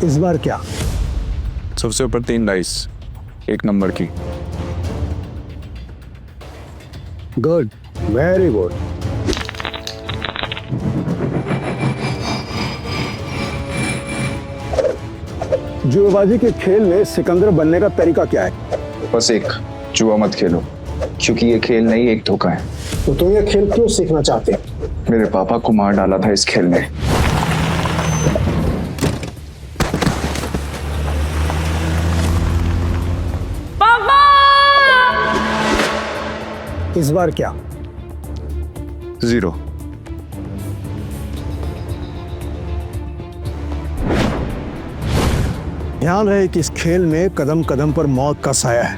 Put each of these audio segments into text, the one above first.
इस बार क्या? सबसे ऊपर 3 डाइस, 1 नंबर की। Good, very good. जुएबाजी के खेल में सिकंदर बनने का तरीका क्या है? बस एक, जुआ मत खेलो, क्योंकि ये खेल नहीं एक धोखा है। तो तुम ये खेल क्यों सीखना चाहते हो? मेरे पापा को मार डाला था इस खेल में। पापा! इस बार क्या? 0। ध्यान रहे कि इस खेल में कदम कदम पर मौत का साया है,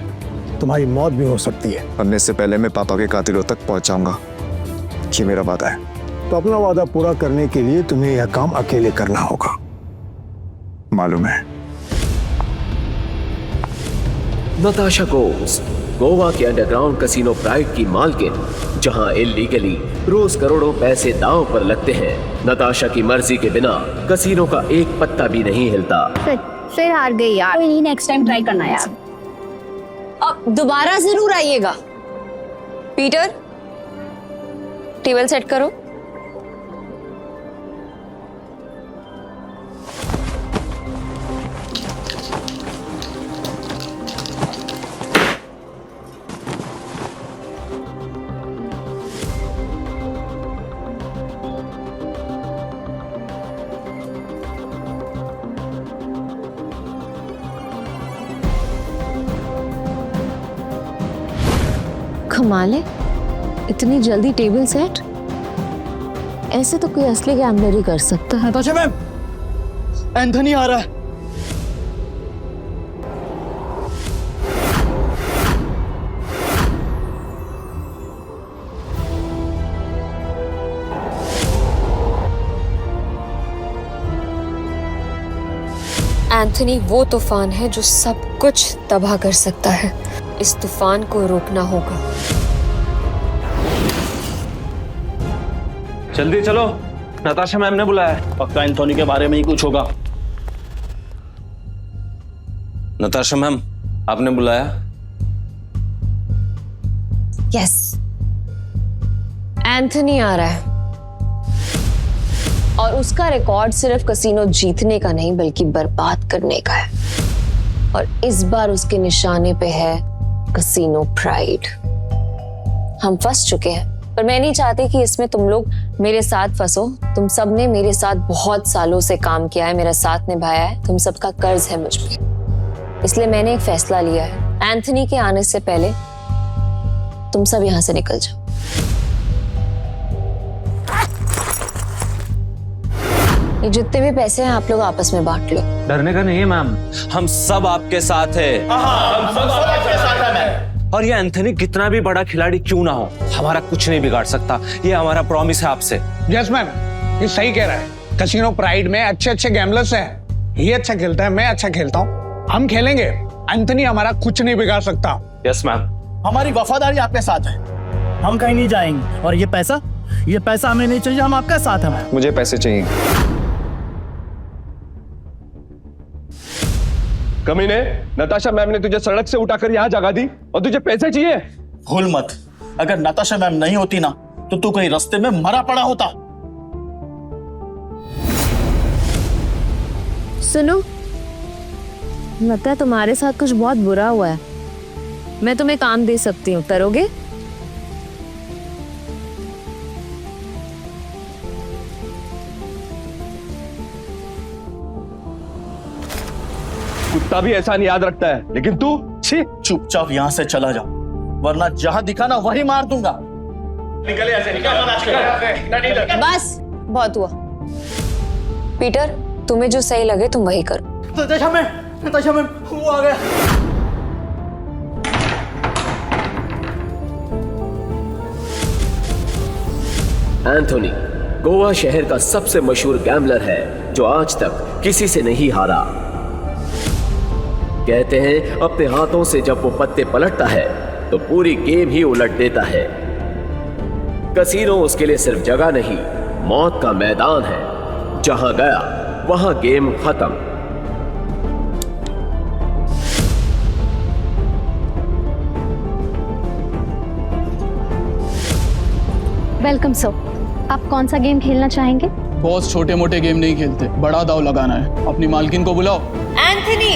तुम्हारी मौत भी हो सकती है। मरने से पहले मैं पापा के कातिलों तक पहुंच जाऊंगा, ये मेरा वादा है। तो अपना वादा पूरा करने के लिए तुम्हें यह काम अकेले करना होगा। मालूम है। नताशा गोव्स, गोवा के अंडरग्राउंड कसिनो प्राइड की मालकिन, जहां इल्लीगली रोज करोड़ों पैसे दांव पर लगते हैं। नताशा की मर्जी के बिना कसिनो का एक पत्ता भी नहीं हिलता। फिर हार गई यार। कोई नहीं, नेक्स्ट टाइम ट्राई करना यार। अब दोबारा जरूर आइएगा। पीटर, टेबल सेट करो। कमाल है, इतनी जल्दी टेबल सेट। ऐसे तो कोई असली गैम्बलर ही कर सकता है। नताशा मैम, एंथनी आ रहा है। एंथनी वो तूफान है जो सब कुछ तबाह कर सकता है। इस तूफान को रोकना होगा। जल्दी चलो, नताशा मैम ने बुलाया। पक्का एंथोनी के बारे में ही कुछ होगा। नताशा मैम, आपने बुलाया? यस, एंथनी आ रहा है और उसका रिकॉर्ड सिर्फ कसिनो जीतने का नहीं बल्कि बर्बाद करने का है। और इस बार उसके निशाने पे है कसिनो प्राइड। हम फंस चुके हैं, पर मैं नहीं चाहती कि इसमें तुम लोग मेरे साथ फंसो। तुम सब ने मेरे साथ बहुत सालों से काम किया है, मेरा साथ निभाया है, तुम सबका कर्ज है मुझ पे। इसलिए मैंने एक फैसला लिया है, एंथनी के आने से पहले तुम सब यहां से निकल जाओ। ये जितने भी पैसे हैं आप लोग आपस में बांट लो। डरने का नहीं है मैम, हम सब आपके साथ हैं। हम सब आपके साथ हैं मैम। और ये एंथनी कितना भी बड़ा खिलाड़ी क्यों ना हो, हमारा कुछ नहीं बिगाड़ सकता। ये हमारा प्रॉमिस है आपसे। यस मैम, ये सही कह रहा है। कसिनो प्राइड में अच्छे अच्छे गैम्बलर्स हैं। ये अच्छा खेलता है, मैं अच्छा खेलता हूँ, हम खेलेंगे। एंथनी हमारा कुछ नहीं बिगाड़ सकता। Yes ma'am. हमारी वफादारी आपके साथ है, हम कहीं नहीं जाएंगे। और ये पैसा हमें नहीं चाहिए, हम आपके साथ हैं। मुझे पैसे चाहिए। कमीने, नताशा मैम ने तुझे सड़क से उठाकर यहाँ जगा दी और तुझे पैसे चाहिए? भूल मत, अगर नताशा मैम नहीं होती ना तो तू कहीं रास्ते में मरा पड़ा होता। सुनो, लगता है तुम्हारे साथ कुछ बहुत बुरा हुआ है। मैं तुम्हें काम दे सकती हूँ, करोगे? कुत्ता भी एहसान याद रखता है, लेकिन तू छी। चुपचाप यहाँ से चला जा, वरना जहां दिखा ना वही मार दूंगा। निकल यहाँ से, निकल। बस बहुत हुआ। पीटर, तुम्हें जो सही लगे तुम वही करो। नताशा मैम, वो आ गया। एंथोनी गोवा शहर का सबसे मशहूर गैम्बलर है जो आज तक किसी से नहीं हारा। कहते हैं अपने हाथों से जब वो पत्ते पलटता है तो पूरी गेम ही उलट देता है। कसीनो उसके लिए सिर्फ जगह नहीं, मौत का मैदान है। जहां गया वहां गेम खत्म। Welcome sir. आप कौन सा गेम खेलना चाहेंगे? बॉस छोटे मोटे गेम नहीं खेलते, बड़ा दाव लगाना है। अपनी मालकिन को बुलाओ। Anthony,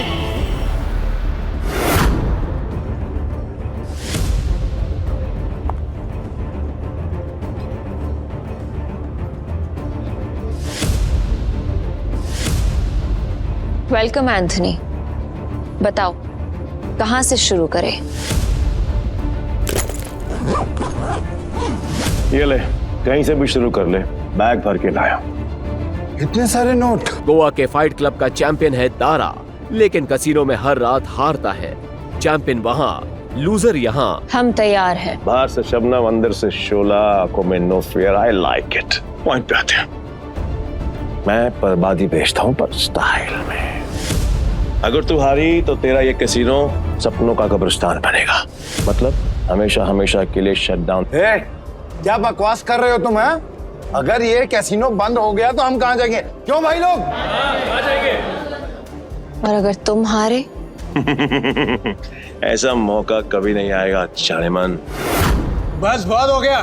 welcome Anthony. बताओ कहां से शुरू करें? ये ले, कहीं से भी शुरू कर ले, बैग भर के लाया। इतने सारे नोट। गोवा के फाइट क्लब का चैंपियन है दारा, लेकिन कसीनो में हर रात हारता है। चैंपियन वहाँ, लूजर यहाँ। हम तैयार हैं। बाहर से शबनम, अंदर से शोला, आंखों में no fear. I like it. Point पे आते हैं। मैं बर्बादी बेचता हूँ, पर स्टाइल में। अगर तू हारी तो तेरा ये कैसीनो सपनों का कब्रिस्तान बनेगा। मतलब हमेशा हमेशा के लिए शट डाउन। क्या बकवास कर रहे हो तुम? हैं? अगर ये कैसीनो बंद हो गया तो हम कहाँ जाएंगे? क्यों भाई लोग? और अगर तुम हारे? ऐसा मौका कभी नहीं आएगा जानेमन। बस बहुत हो गया।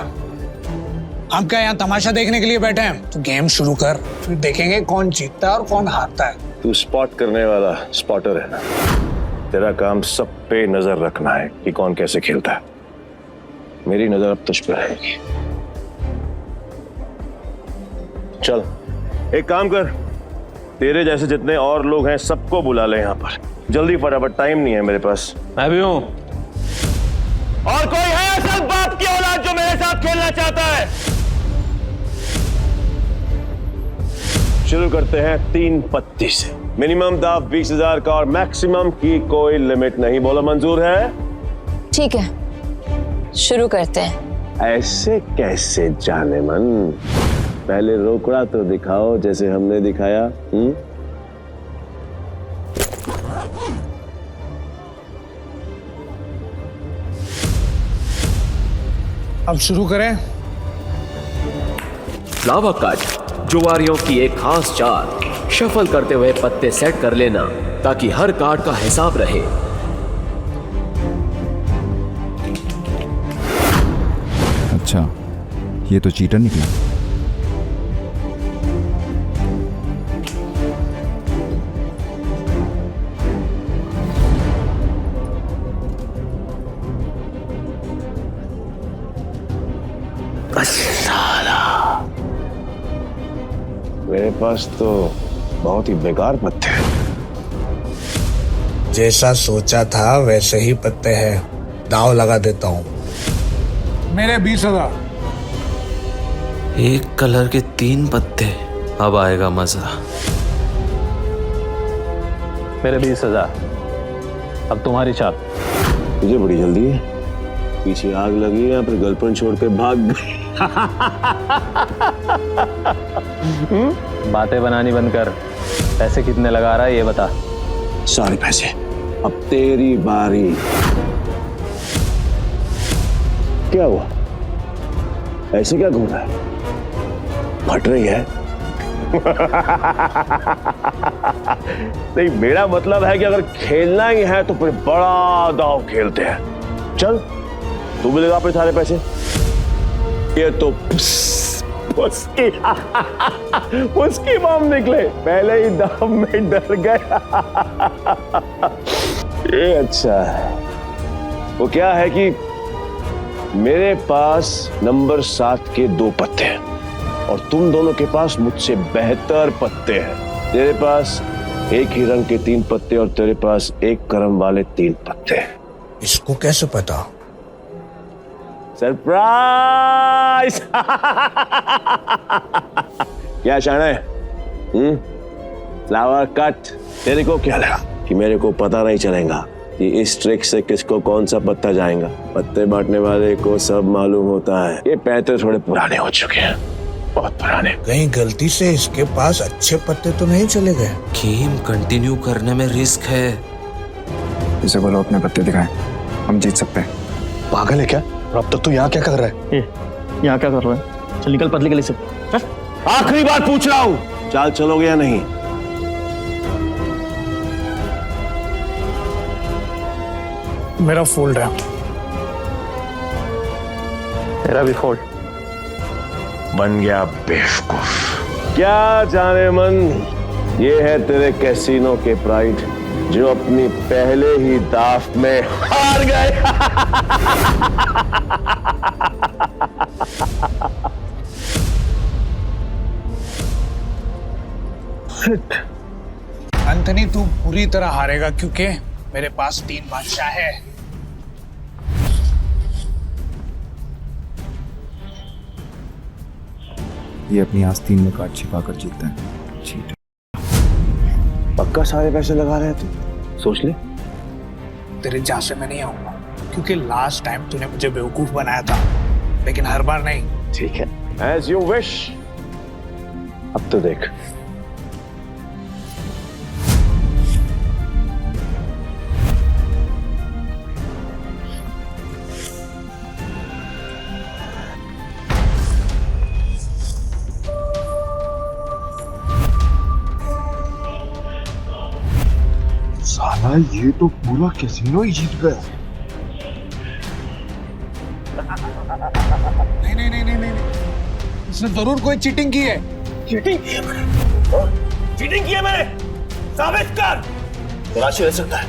हम क्या यहाँ तमाशा देखने के लिए बैठे हैं? तो गेम शुरू कर, फिर देखेंगे कौन जीतता है और कौन हारता है। तू स्पॉट करने वाला स्पॉटर है ना? तेरा काम सब पे नजर रखना है कि कौन कैसे खेलता है। मेरी नजर अब तुझ पे रहेगी। चल एक काम कर, तेरे जैसे जितने और लोग हैं सबको बुला ले यहाँ पर जल्दी, फटाफट। टाइम नहीं है मेरे पास। मैं भी हूँ। और कोई है असल बाप की औलाद जो मेरे साथ खेलना चाहता है? शुरू करते हैं 3 पत्ती से। मिनिमम दाव 20,000 का और मैक्सिमम की कोई लिमिट नहीं। बोलो मंजूर है? ठीक है, शुरू करते हैं। ऐसे कैसे जानेमन? पहले रोकड़ा तो दिखाओ जैसे हमने दिखाया। अब शुरू करें। लावा कट, जुआरियों की एक खास चाल। शफल करते हुए पत्ते सेट कर लेना ताकि हर कार्ड का हिसाब रहे। अच्छा, ये तो चीटर निकला। मेरे पास तो बहुत ही बेकार पत्ते हैं। जैसा सोचा था वैसे ही पत्ते हैं। दाव लगा देता हूँ। मेरे 20,000। एक कलर के 3 पत्ते, अब आएगा मजा। मेरे 20,000। अब तुम्हारी चाल। तुझे बड़ी जल्दी है। पीछे आग लगी या फिर गर्लफ्रेंड छोड़ के भाग गई? बातें बनानी बंद कर। पैसे कितने लगा रहा है ये बता। सारे पैसे। अब तेरी बारी। क्या हुआ? ऐसे क्या घूम रहा है? फट रही है? नहीं, मेरा मतलब है कि अगर खेलना ही है तो फिर बड़ा दांव खेलते हैं। चल तू भी लगा अपने सारे पैसे। ये तो उसकी बम निकले, पहले ही दांव में डर गया। ये अच्छा है। वो क्या है कि मेरे पास नंबर 7 के 2 पत्ते हैं और तुम दोनों के पास मुझसे बेहतर पत्ते हैं। तेरे पास एक ही रंग के 3 पत्ते और तेरे पास एक क्रम वाले 3 पत्ते। इसको कैसे पता? सरप्राइज! क्या शाने? Flower cut. तेरे को क्या लगा कि मेरे को पता नहीं चलेगा कि इस ट्रिक से किसको कौन सा पत्ता जाएगा? पत्ते बांटने वाले को सब मालूम होता है। ये पैसे थोड़े पुराने हो चुके हैं, बहुत पुराने। कहीं गलती से इसके पास अच्छे पत्ते तो नहीं चले गए? गेम कंटिन्यू करने में रिस्क है। इसे बोलो अपने पत्ते दिखाएं, हम जीत सकते हैं। पागल है क्या? और अब तक तू यहाँ क्या कर रहा है? यहाँ क्या कर रहा है? चल निकल पतली गली से। आखिरी बार पूछ रहा हूँ, चाल चलोगे या नहीं? मेरा फोल्ड है। तेरा भी फोल्ड। बन गया बेवकूफ। क्या जाने मन, ये है तेरे कैसीनो के प्राइड जो अपनी पहले ही दाव में हार गए। एंथनी तू पूरी तरह हारेगा क्योंकि मेरे पास 3 बादशाह है। ये अपनी आस्तीन में कार्ड छिपाकर जीतता है। चीट। पक्का सारे पैसे लगा रहे थे? सोच ले। तेरे जहाँ से मैं नहीं आऊंगा क्योंकि लास्ट टाइम तूने मुझे बेवकूफ बनाया था, लेकिन हर बार नहीं। ठीक है, एज यू विश। अब तो देख। साला ये तो पूरा कैसीनो ही जीत गया। नहीं, इसने जरूर कोई चीटिंग की है। चीटिंग की है मैंने? चीटिंग की है मैंने? साबित कर। तलाशी रह सकता है,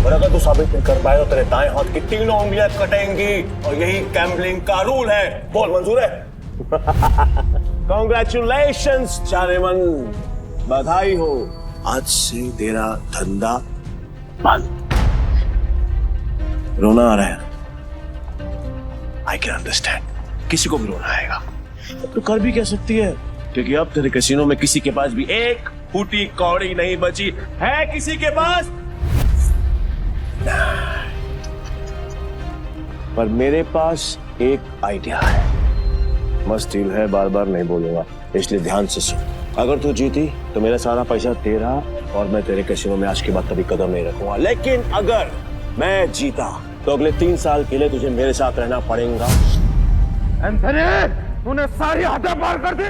और अगर तू साबित नहीं कर पाए तो तेरे दाएं हाथ की 3 उंगलियां कटेंगी, और यही गैम्बलिंग का रूल है। बोल, मंजूर है? कांग्रेचुलेशंस चारेमन, बधाई हो। आज से तेरा धंधा बंद। रोना आ रहा है? आई कैन अंडरस्टैंड, किसी को भी रोना आएगा। तो कर भी कह सकती है, क्योंकि अब तेरे कैसीनो में किसी के पास भी एक फूटी कौड़ी नहीं बची है। किसी के पास? पर मेरे पास एक आइडिया है। मस्त डील है, बार बार नहीं बोलूंगा, इसलिए ध्यान से सुन। अगर तू जीती तो मेरा सारा पैसा तेरा, और मैं तेरे कैसीनो में आज के बाद कभी कदम नहीं रखूंगा। लेकिन अगर मैं जीता तो अगले 3 साल के लिए तुझे मेरे साथ रहना पड़ेगा। एंथनी, तूने सारी हदें पार कर दी।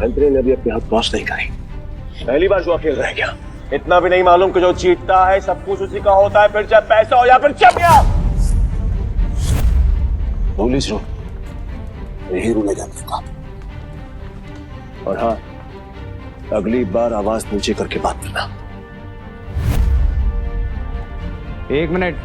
एंथनी ने अभी अपने हाथ क्रॉस नहीं करी। पहली बार जो अकेले रह गया। इतना भी नहीं मालूम कि जो जीतता है सब कुछ उसी का होता है, फिर चाहे पैसा हो या फिर चमिया। पुलिस रो यही रूल का। और हाँ, अगली बार आवाज नीचे करके बात करना। 1 मिनट।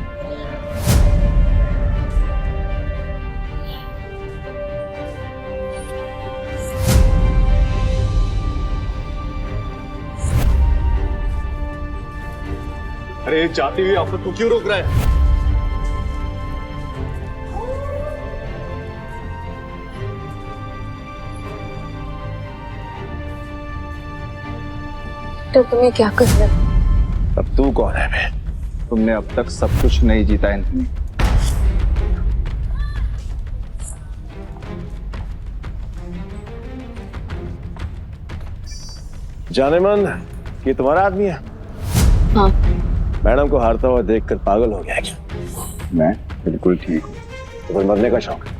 अरे जाती हुई आफत को क्यों रोक रहा है? तो तुम्हें क्या करना है? अब तू कौन है बे? तुमने अब तक सब कुछ नहीं जीता एंथनी। जाने मन, ये तुम्हारा आदमी है? हाँ। मैडम को हारता हुआ देखकर पागल हो गया क्या? मैं बिल्कुल ठीक हूँ। तो फिर मरने का शौक है?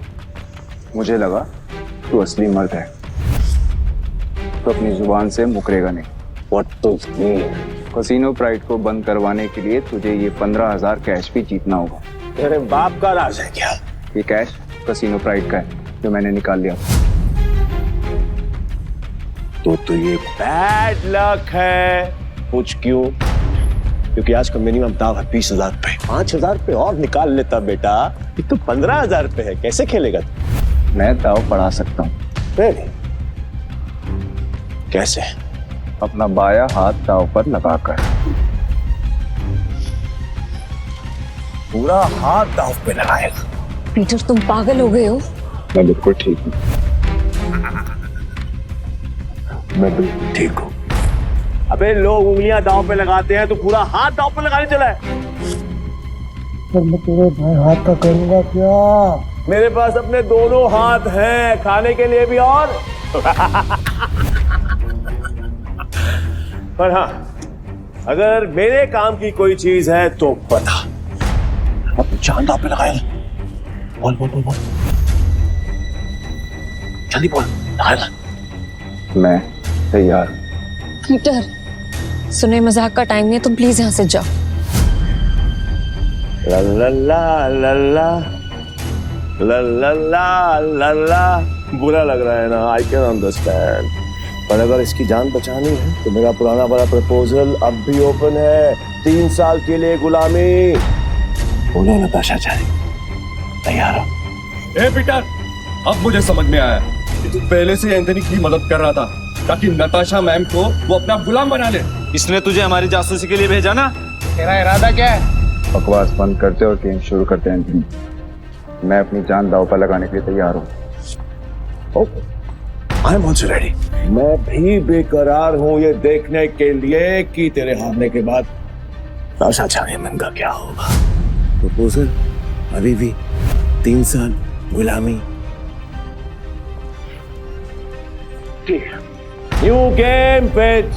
मुझे लगा तू असली मर्द है तो अपनी जुबान से मुकरेगा नहीं। What to mean? Casino pride को बंद करवाने के लिए तुझे ये 15,000 कैश भी जीतना होगा। तेरे बाप का राज है क्या? ये कैश कैसीनो प्राइड का है जो मैंने निकाल लिया। तो ये बैड लक है। पूछ क्यों? क्योंकि आज का मिनिमम दाव है 20,000 पे। 5,000 पे और निकाल लेता बेटा। ये तो 15,000 पे है, कैसे खेलेगा तू? मैं दाव बढ़ा सकता हूँ। कैसे? अपना बाया हाथ दाव पर लगाकर। पूरा हाथ दाव पे लगाएगा? पीटर, तुम पागल हो गए हो? मैं बिल्कुल ठीक हूँ। मैं बिल्कुल ठीक हूँ। अबे लोग उंगलियां दांव पे लगाते हैं, तो पूरा हाथ दांव पे लगाने चला है। पर मैं तेरे भाई हाथ का करूंगा क्या? मेरे पास अपने दोनों हाथ हैं, खाने के लिए भी और पर हाँ, अगर मेरे काम की कोई चीज है तो बता। अब जान दांव पे लगाएगा। बोल बोल बोल बोल, जल्दी बोल, लगाएगा। मैं तैयार। पीटर, सुने मजाक का टाइम नहीं है, तुम प्लीज यहाँ से जाओ। ला ला ला ला ला ला ला ला ला ला बुरा लग रहा है ना, आई कैन अंडरस्टैंड, पर अगर इसकी जान बचानी है तो मेरा पुराना वाला प्रपोजल अब भी ओपन है। 3 साल के लिए गुलामी। बोलो नताशा चाहे, तैयार हो? ए पीटर, अब मुझे समझ में आया कि तू पहले से एंथनी की मदद कर रहा था ताकि नताशा मैम को वो अपना गुलाम बना ले। इसने तुझे हमारी जासूसी के लिए भेजा ना? तेरा इरादा क्या है? बकवास बंद करते और गेम शुरू करते हैं एंथनी। मैं अपनी जान दांव पर लगाने के लिए तैयार हूँ। I am also ready. मैं भी बेकरार हूँ ये देखने के लिए कि तेरे हारने के बाद नताशा चाइनिमैन का क्या होगा। प्रपोजल अभी भी 3 साल गुलामी। ठीक है, new game with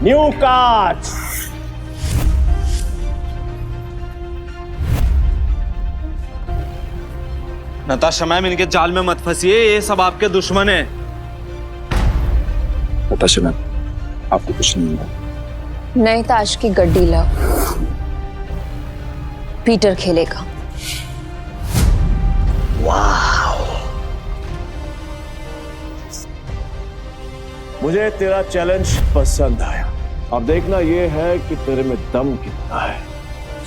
new cards. Natasha ma'am, इनके जाल में मत फंसिए, ये सब आपके दुश्मन है। नताशा मैम, आपको कुछ नहीं होगा। नहीं ताश की गड्डी लाओ, पीटर खेलेगा। मुझे तेरा चैलेंज पसंद आया। अब देखना ये है कि तेरे में दम कितना है।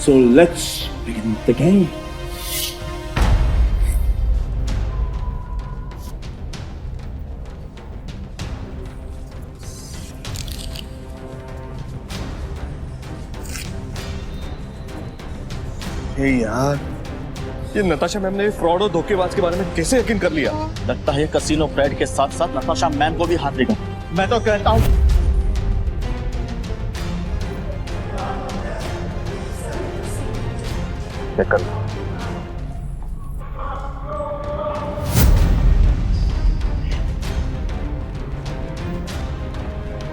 So let's begin the game. यार, ये नताशा मैम ने फ्रॉड और धोखेबाज के बारे में कैसे यकीन कर लिया? लगता है कसीनो प्राइड के साथ साथ नताशा मैम को भी हाथ देगा। मैं तो कहता हूँ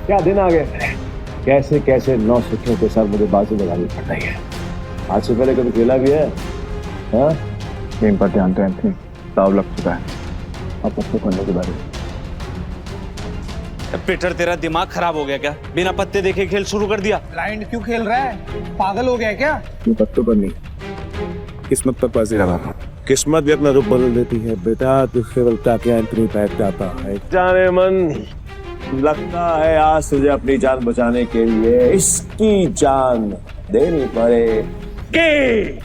क्या दिन आ गए। कैसे कैसे 9 सिक्कों के साथ मुझे बाजी लगानी पड़ रही है। आज से पहले कभी खेला भी है? हाँ? गेम पर ध्यान दो एंथनी, दाव लग चुका है। अब पत्ते खोलने के बारे में। पीटर, तेरा दिमाग खराब हो गया क्या? बिना पत्ते देखे खेल शुरू कर दिया। ब्लाइंड क्यों खेल रहा है? पागल हो गया है क्या? ये पत्तों पर नहीं, किस्मत पर बाजी लगा रहा हूं। किस्मत भी अपना रूप बदल देती है बेटा, तुझसे बलता क्या एंथनी बैठ जाता है। जाने मन, लगता है आज तुझे अपनी जान बचाने के लिए इसकी जान देनी पड़ेगी।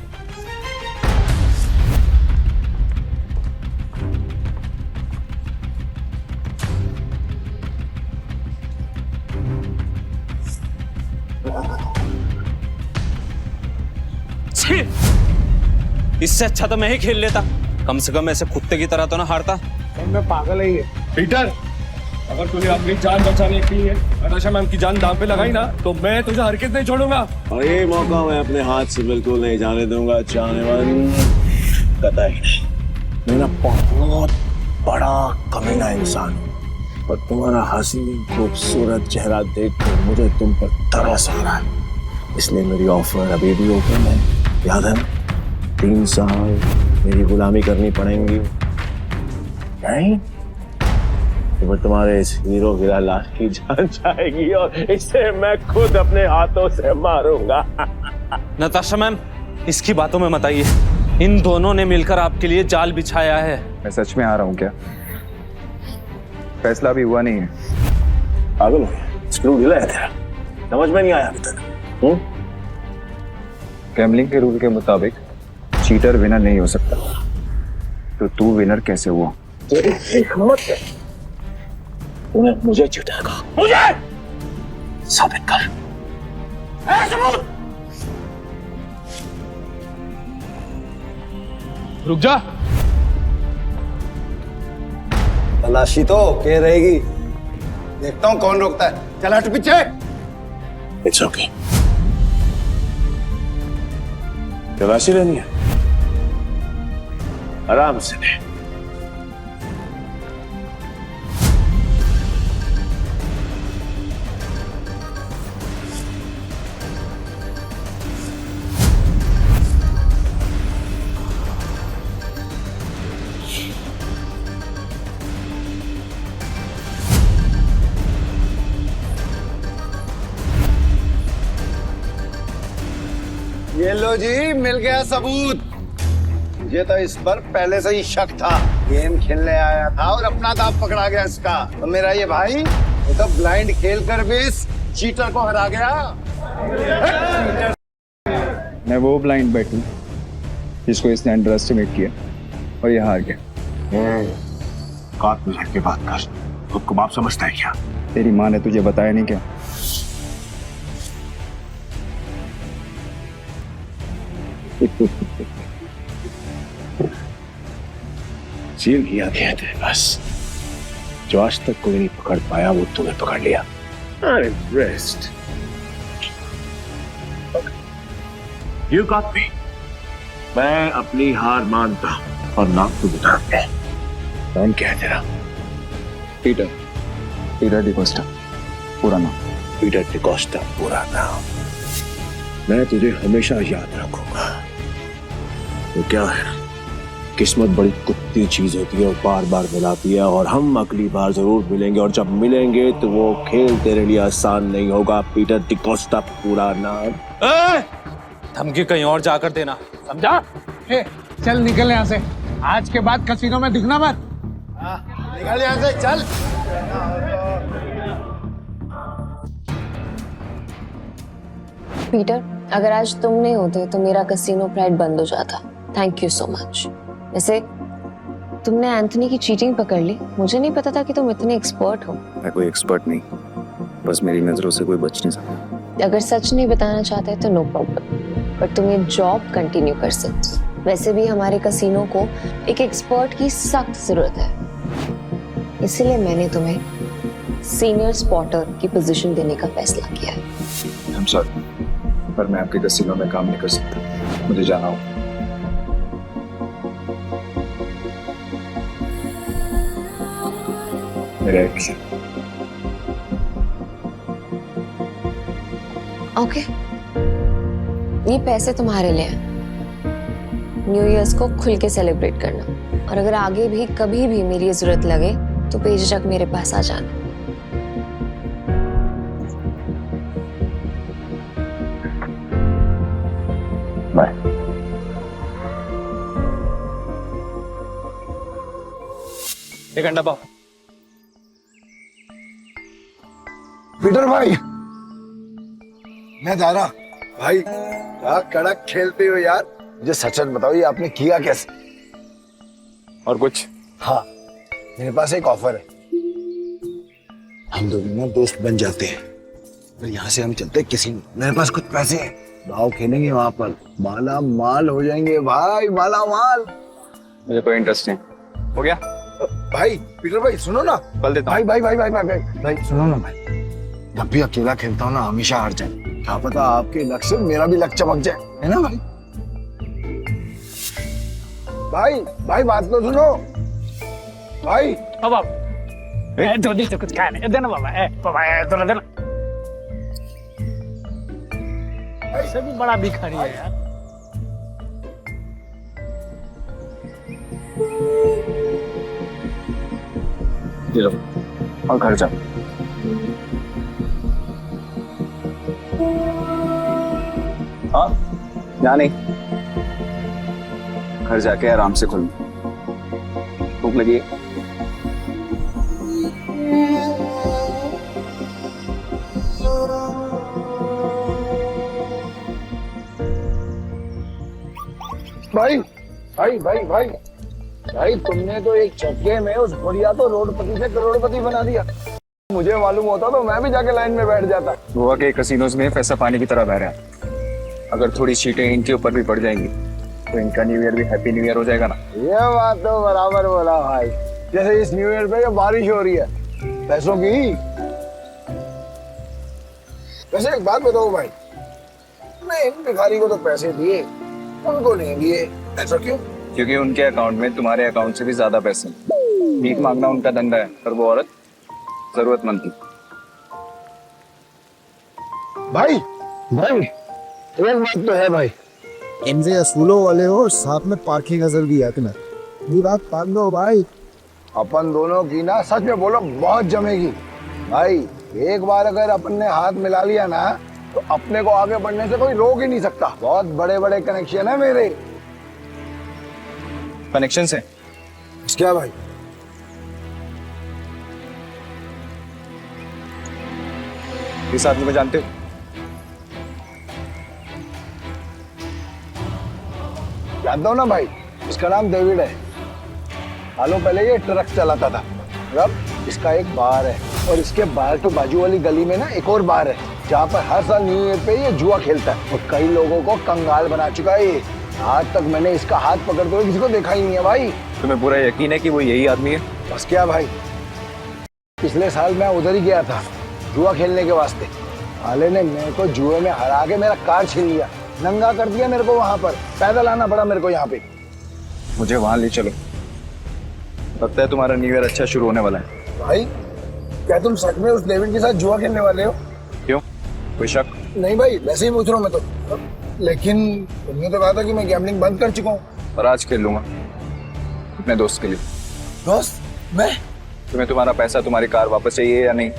इससे अच्छा तो मैं ही खेल लेता, कम से कम ऐसे कुत्ते की तरह तो ना हारता। मैं पागल है ये। पीटर, अगर तूने अपनी जान बचाने के लिए नताशा मैम की जान दांव पे लगाई ना, तो मैं तुझे हरकत नहीं छोड़ूंगा। और ये मौका मैं अपने हाथ से बिल्कुल नहीं जाने दूंगा चाइनीमैन, कतई नहीं। मैं ना बहुत बड़ा कमीना इंसान हूँ और तुम्हारा हसीन खूबसूरत चेहरा देखकर मुझे तुम पर तरस आ रहा है। इसलिए मेरी ऑफर अभी भी ओपन है। याद है, 3 साल मेरी गुलामी करनी पड़ेगी। नहीं तो तुम्हारे इस हीरो हीरा लाल की जान जाएगी और इसे मैं खुद अपने हाथों से मारूंगा। नताशा मैम, इसकी बातों में मत आइए। इन दोनों ने मिलकर आपके लिए जाल बिछाया है। मैं सच में आ रहा हूँ क्या? फैसला भी हुआ नहीं है। पागल हो गया? स्क्रू ढीला है तेरा, समझ में नहीं आया अभी तक? गैम्बलिंग के रूल के मुताबिक चीटर विनर नहीं हो सकता, तो तू विनर कैसे हुआ? तेरी हिम्मत है, तूने मुझे चीटर कहा। मुझे साबित कर। सबूत। रुक जा। तलाशी तो के रहेगी, देखता हूँ कौन रोकता है। चल हट पीछे। It's okay. तलाशी लेनी है, आराम से ले। ये लो जी, मिल गया सबूत। मुझे तो इस पर पहले से ही शक था। गेम खेलने आया था और अपना दांव पकड़ा गया इसका। तो मेरा ये भाई ये तो ब्लाइंड खेल कर भी इस चीटर को हरा गया। मैं वो ब्लाइंड बैट हूँ जिसको इसने अंडर एस्टिमेट किया और ये हार गया। काट में के बात कर, खुद को बाप समझता है क्या? तेरी माँ ने तुझे बताया नहीं क्या? सील किया गया थे बस, जो आज तक कोई नहीं पकड़ पाया वो तुम्हें पकड़ लिया। I'm impressed. You got me. मैं अपनी हार मानता हूं और नाम तो बताते हैं। नाम क्या है तेरा? पीटर डिकोस्टा पूरा नाम। पीटर डिकोस्टा पूरा नाम। मैं तुझे हमेशा याद रखूंगा। तो क्या है, किस्मत बड़ी कुत्ती चीज होती है और बार बार मिलाती है, और हम अगली बार जरूर मिलेंगे, और जब मिलेंगे तो वो खेल तेरे लिए आसान नहीं होगा। पीटर डिकोस्टा पूरा नाम। धमकी कहीं और जाकर देना, समझा? चल निकल यहाँ से, आज के बाद कसीनो में दिखना मत। निकल यहाँ से, चल। पीटर, अगर आज तुम नहीं होते तो मेरा कसीनो प्राइड बंद हो जाता। Thank you so much. वैसे तुमने एंथनी की चीटिंग पकड़ ली, मुझे नहीं पता था कि तुम इतने एक्सपर्ट हो। मैं कोई एक्सपर्ट नहीं, बस मेरी नजरों से कोई बच नहीं सकता। अगर सच नहीं बताना चाहते तो नो प्रॉब्लम, पर तुम ये जॉब कंटिन्यू कर सकते हो। वैसे भी हमारे कसीनो को एक एक्सपर्ट की सख्त जरूरत है, इसलिए मैंने तुम्हें सीनियर स्पॉटर की पोजीशन देने का फैसला किया है। I'm sorry, पर मैं आपके कसीनो में काम नहीं कर सकता, मुझे जाना हो। मेरा एक ओके, ये पैसे तुम्हारे लिए हैं। न्यू ईयर्स को खुल के सेलिब्रेट करना, और अगर आगे भी कभी भी मेरी जरूरत लगे तो बेझिझक मेरे पास आ जाना। बाय। एक अंडा पाओ। पीटर भाई, मैं जा रहा। भाई क्या कड़क खेलते हो यार। मुझे सच सच बताओ, ये आपने किया कैसे? और कुछ? हाँ, मेरे पास एक ऑफर है। हम दोनों ना दोस्त बन जाते हैं, फिर यहाँ से हम चलते हैं किसी। मेरे पास कुछ पैसे हैं, दाव खेलेंगे वहां पर, माला माल हो जाएंगे भाई, माला माल। मुझे कोई इंटरेस्ट नहीं। हो गया भाई पीटर भाई सुनो ना। कल देता भाई भाई भाई भाई भाई भाई भाई सुनो ना भाई, जब भी अकेला खेलता हूँ ना हमेशा हार जाए। क्या पता आपके लक से मेरा भी लक चमक जाए, है ना भाई? भाई भाई बात तो सुनो भाई। अब धोनी तो कुछ खाने देना बाबा, बाबा तो देना। ऐसे भी बड़ा भिखारी है यार। ये लो, और घर जाओ। हाँ, यहाँ नहीं, घर जाके आराम से खुल। भूख लगी है? भाई भाई भाई भाई भाई तुमने तो एक चक्के में उस बढ़िया तो रोडपति से करोड़पति बना दिया। मुझे मालूम होता तो मैं भी जाके लाइन में बैठ जाता। गोवा के कसिनोज में पैसा पानी की तरह बह रहा है। अगर थोड़ी सीटें इनके ऊपर भी पड़ जाएंगी तो इनका न्यू ईयर भी हैप्पी न्यू ईयर हो जाएगा ना। ये बात तो बराबर बोला भाई। जैसे इस न्यू ईयर पे जो बारिश हो रही है पैसों की। वैसे एक बात बताओ भाई, मैं इन भिखारी को तो पैसे दिए, उनको नहीं दिए, ऐसा क्यों? क्योंकि उनके अकाउंट में तुम्हारे अकाउंट से भी ज्यादा पैसे। भीख मांगना उनका धंधा है, पर वो औरत जरूरतमंद थी। भाई भाई एक बात तो है भाई, इनसे असूलों वाले हो और साथ में पार्किंग अजल भी है तुम्हें। ये बात मान लो भाई, अपन दोनों की ना सच में बोलो बहुत जमेगी भाई। एक बार अगर अपन ने हाथ मिला लिया ना तो अपने को आगे बढ़ने से कोई रोक ही नहीं सकता। बहुत बड़े बड़े कनेक्शन है मेरे। कनेक्शन से। क्या भाई? इस आदमी को जानते हो? जानता हूँ ना भाई, इसका नाम डेविड है। सालों पहले ये ट्रक चलाता था। अब इसका एक बार है और इसके बाहर तो बाजू वाली गली में ना एक और बार है जहाँ पर हर साल न्यू ईयर पे ये जुआ खेलता है और कई लोगों को कंगाल बना चुका है ये। आज तक मैंने इसका हाथ पकड़ते हुए किसी को देखा ही नहीं है भाई। तुम्हें पूरा यकीन है कि वो यही आदमी है? बस क्या भाई, पिछले साल मैं उधर ही गया था जुआ खेलने के वास्ते। साले ने मेरे को जुए में हरा के मेरा कार छीन लिया, नंगा कर दिया मेरे को। वहां पर पैदल आना पड़ा मेरे को यहाँ पे। मुझे वहां ले चलो, लगता है तुम्हारा न्यू ईयर अच्छा शुरू होने वाला है। भाई क्या तुम सच में उस डेविड के साथ जुआ खेलने वाले हो? क्यों, कोई शक? नहीं भाई, वैसे ही पूछ रहा हूँ मैं तो। लेकिन तुमने तो कहा था कि मैं गैम्बलिंग बंद कर चुका हूँ। पर आज खेल लूंगा अपने दोस्त के लिए। दोस्त? मैं? तुम्हें तुम्हारा पैसा, तुम्हारी कार वापस चाहिए या नहीं?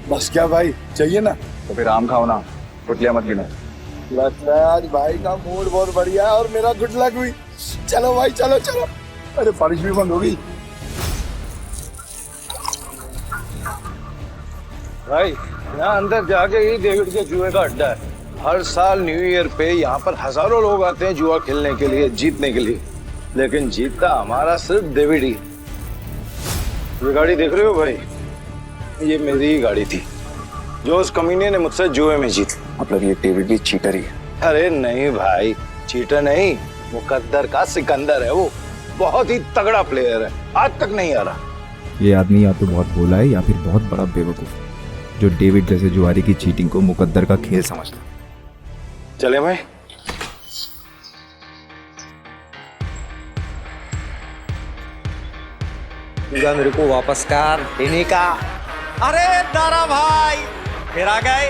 बस क्या भाई, चाहिए ना। तो फिर आम खाओ ना, गुटलियां मत गिनो। लगता है आज भाई का मूड बहुत बढ़िया है और मेरा गुड लक हुई। चलो भाई, चलो चलो। अरे बारिश भी बंद हो गई। भाई यहाँ अंदर जाके ही डेविड के जुए का अड्डा है। हर साल न्यू ईयर पे यहाँ पर हजारों लोग आते हैं जुआ खेलने के लिए, जीतने के लिए। लेकिन जीतता हमारा सिर्फ डेविड ही। ये गाड़ी देख रहे हो भाई, ये मेरी ही गाड़ी थी जो उस कमीने ने मुझसे जुए में जीत। मतलब ये डेविड भी चीटर ही है? अरे नहीं भाई, चीटर नहीं, मुकद्दर का सिकंदर है वो। बहुत ही तगड़ा प्लेयर है, आज तक नहीं आ रहा। ये आदमी या तो बहुत भोला है या फिर बहुत बड़ा बेवकूफ जो डेविड जैसे जुआरी की चीटिंग को मुकद्दर का खेल समझता। चले भाई। मेरे को वापस कर देने का। अरे दारा भाई फिर आ गए,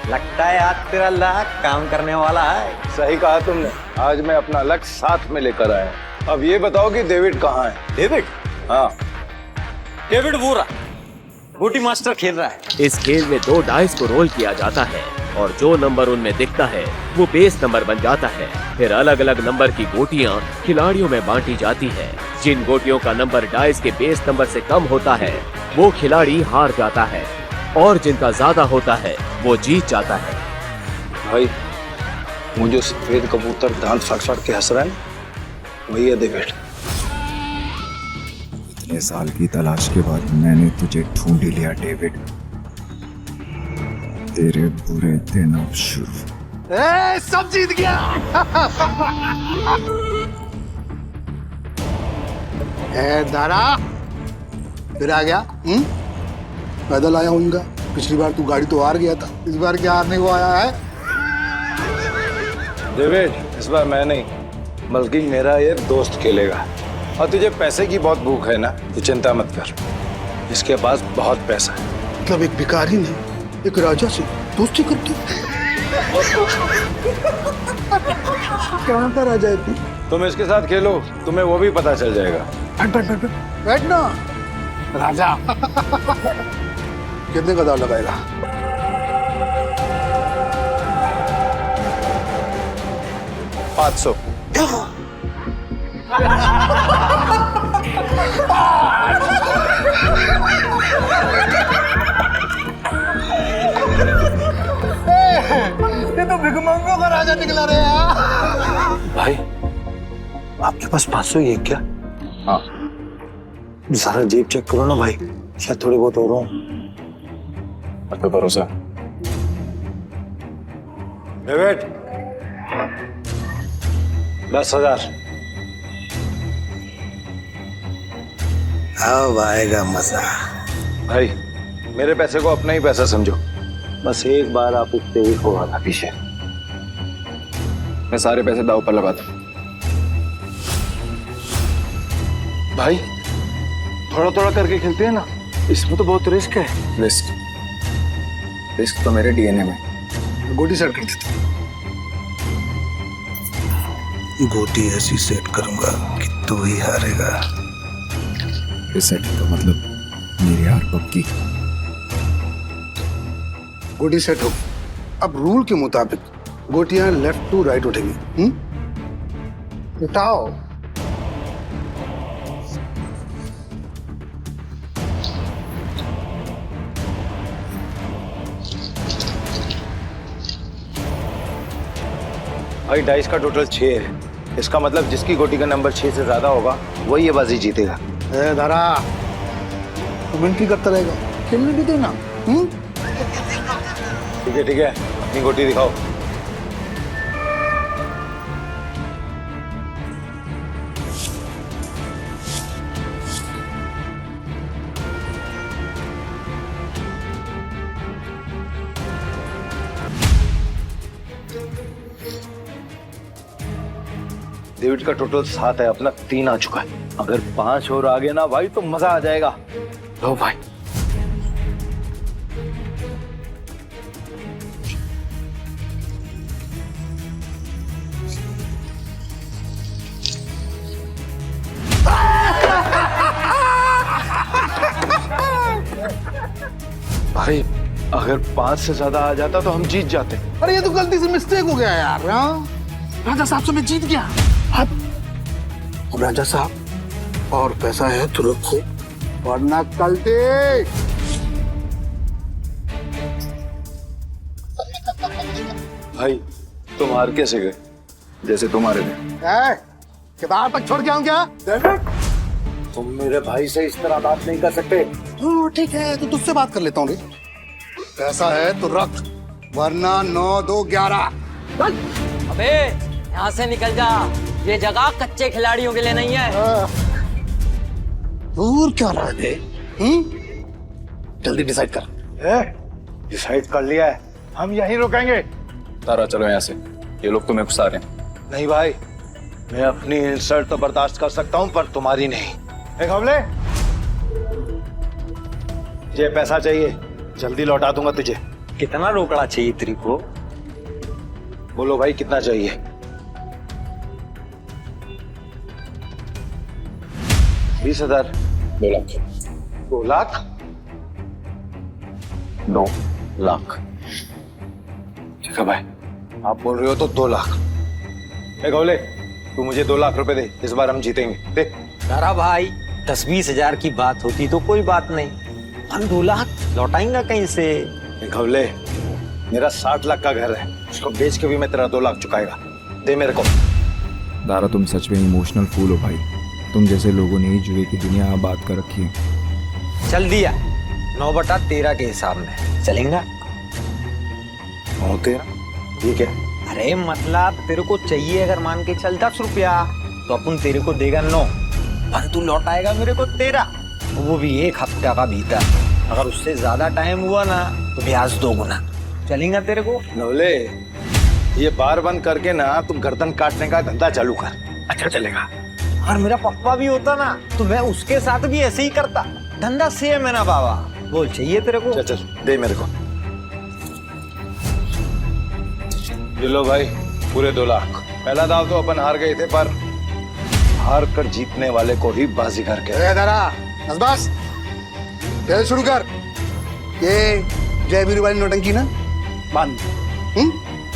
लगता है आज तेरा लक काम करने वाला है। सही कहा तुमने, आज मैं अपना लक्ष्य साथ में लेकर आया। अब ये बताओ कि डेविड कहाँ है? डेविड? हाँ, डेविड वो रहा, बूटी मास्टर खेल रहा है। इस खेल में 2 डाइस को रोल किया जाता है और जो नंबर उनमें दिखता है वो बेस नंबर बन जाता है। फिर अलग अलग नंबर की गोटियां खिलाड़ियों में बांटी जाती है। जिन गोटियों का नंबर डाइस के बेस नंबर से कम होता है वो खिलाड़ी हार जाता है और जिनका ज्यादा होता है वो जीत जाता है। भाई मुझे सफेद कबूतर दांत फाड़ फाड़ के हंस रहा है, वही है डेविड। इतने साल की तलाश के बाद मैंने तुझे ढूंढ ही लिया डेविड। तेरे बुरे दिन अब शुरू। सब जीत गया। दारा फिर आ गया। पैदल आया हूँ इनका। पिछली बार तू गाड़ी तो हार गया था, इस बार क्या हारने को आया है? डेविड, इस बार मैं नहीं बल्कि मेरा ये दोस्त खेलेगा। और तुझे पैसे की बहुत भूख है ना, तो चिंता मत कर, इसके पास बहुत पैसा है। मतलब एक भिखारी ने एक राजा से दोस्ती करती। कहाँ का राजा है तू? तुम इसके साथ खेलो, तुम्हें वो भी पता चल जाएगा। बैठ ना राजा। कितने का दाव लगाएगा? $500। ये तो भिखमंगों का राजा निकला रे यार। भाई आपके पास 500 ही है क्या? हाँ। सारा जेब चेक करो ना भाई, शायद थोड़े बहुत हो रहा हूँ। अब तो भरोसा। डेविड 10,000। अब आएगा मजा। भाई मेरे पैसे को अपना ही पैसा समझो, बस एक बार आप उठते ही हो आना पीछे। मैं सारे पैसे दाव पर लगाता हूँ। भाई थोड़ा थोड़ा करके खेलते हैं ना, इसमें तो बहुत रिस्क है। रिस्क तो मेरे डीएनए में। गोटी सेट कर देता हूँ। गोटी ऐसी सेट करूंगा कि तू ही हारेगा। सेट का मतलब मेरी हार पक्की। गोटी सेट हो। अब रूल के मुताबिक गोटियां लेफ्ट टू राइट उठेंगी। उठाओ। भाई डाइस का टोटल 6 है। इसका मतलब जिसकी गोटी का नंबर 6 से ज्यादा होगा वही ये बाजी जीतेगा। दारा तू मिनटी करता रहेगा, खेलने भी देना। ठीक है अपनी गोटी दिखाओ। डेविड का टोटल 7 है, अपना 3 आ चुका है। अगर 5 और आ गए ना भाई तो मजा आ जाएगा। लो भाई भाई अगर 5 से ज्यादा आ जाता तो हम जीत जाते। अरे ये तो गलती से मिस्टेक हो गया यार। हाँ? राजा साहब से मैं जीत गया। अब राजा साहब और पैसा है तो रखो, वरना कल देख। भाई तुम हार कैसे गए? जैसे तुम्हारे में। किताब तक छोड़ के आऊं क्या? तुम मेरे भाई से इस तरह बात नहीं कर सकते। ठीक है तो तुझसे बात कर लेता हूँ। पैसा है तो रख, वरना 9, 2, 11। अबे यहाँ से निकल जा, ये जगह कच्चे खिलाड़ियों के लिए नहीं है। दूर क्या रहा है? जल्दी डिसाइड कर। डिसाइड कर लिया है, हम यहीं रुकेंगे। तारा चलो यहाँ से, ये लोग तुम्हें फंसा रहे हैं। नहीं भाई, मैं अपनी इंसल्ट तो बर्दाश्त कर सकता हूँ पर तुम्हारी नहीं। एक हमले, ये पैसा चाहिए, जल्दी लौटा दूंगा तुझे। कितना रोकड़ा चाहिए तेरे को? बोलो भाई कितना चाहिए? 20,000। 2 लाख। 2 लाख? 2 लाख। ठीक है भाई, आप बोल रहे हो तो 2 लाख। एक हमले, तू मुझे 2 लाख रुपए दे, इस बार हम जीतेंगे। दे। तारा भाई 10-20 हजार की बात होती तो कोई बात नहीं, हम 2 लाख लौटाएंगे कहीं से? एक हमले, मेरा 60 लाख का घर है, उसको बेच के भी मैं तेरा 2 लाख चुकाएगा। दे मेरे को। दारा तुम सच में इमोशनल फूल हो भाई। तुम जैसे लोगों ने ही जुए की दुनिया आबाद कर रखी है। चल दिया, 9/13 के हिसाब में चलेगा। 9/13 ठीक है। अरे मतलब तेरे को चाहिए अगर मान के चल 10 रुपया तो अपन तेरे को देगा 9, पर तू लौटाएगा मेरे को 13, वो भी 1 हफ्ते का भीतर। अगर उससे ज्यादा टाइम हुआ ना तो ब्याज 2 गुना। चलेगा तेरे को? नवले, ये बार बंद करके ना तुम गर्दन काटने का धंधा चालू कर। अच्छा चलेगा। और मेरा पप्पा भी होता ना तो मैं उसके साथ भी ऐसे ही करता। धंधा सेम है ना बाबा। बोल चाहिए तेरे को? चल दे मेरे को। ये लो भाई, पूरे 2 लाख। पहला दाव तो अपन हार गए थे, पर हार कर जीतने वाले को ही बाजीगर कहते हैं। दारा बस खेल शुरू कर। ये जय वीरू वाली नौटंकी ना बंद।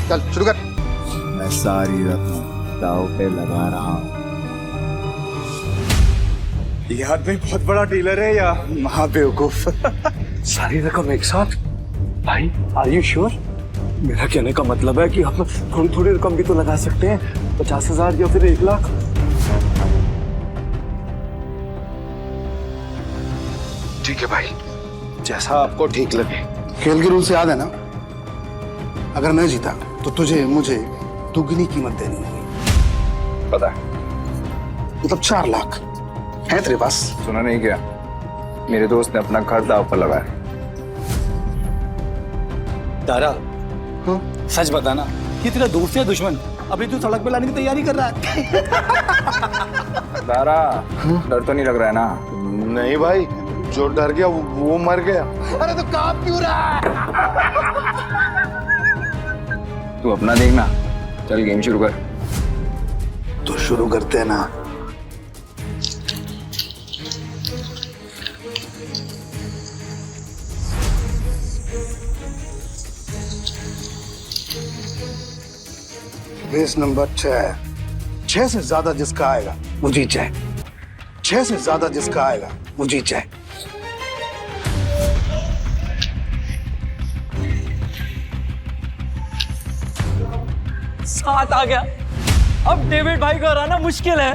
चल शुरू कर। मैं सारी रकम दाव पे लगा रहा हूँ। ये आदमी बहुत बड़ा डीलर है या महाबेवकूफ? सारी रकम एक साथ? भाई आर यू श्योर? मेरा कहने का मतलब है कि हम थोड़ी थोड़ी रकम भी तो लगा सकते हैं, 50,000 या फिर 1 लाख। ठीक है भाई, जैसा आपको ठीक लगे। खेल के रूल से याद है ना, अगर मैं जीता तो तुझे मुझे दुगनी कीमत देनी होगी। पता है। मतलब 4 लाख है तेरे पास? सुना नहीं क्या? मेरे दोस्त ने अपना घर दाव पर लगाया। तारा, सच बताना, ये तेरा दोस्त है दुश्मन? अभी तू सड़क पे लाने की तैयारी कर रहा है। तारा, डर तो नहीं लग रहा है ना? नहीं भाई, जो डर गया वो मर गया। अरे तो काम क्यों रहा है? तू अपना देखना, चल गेम शुरू कर। तो शुरू करते हैं ना। Race number 6। 6 से ज्यादा जिसका आएगा वो जीत जाए। 6 से ज्यादा जिसका आएगा वो जीत जाए। साथ आ गया। अब डेविड भाई को हराना मुश्किल है।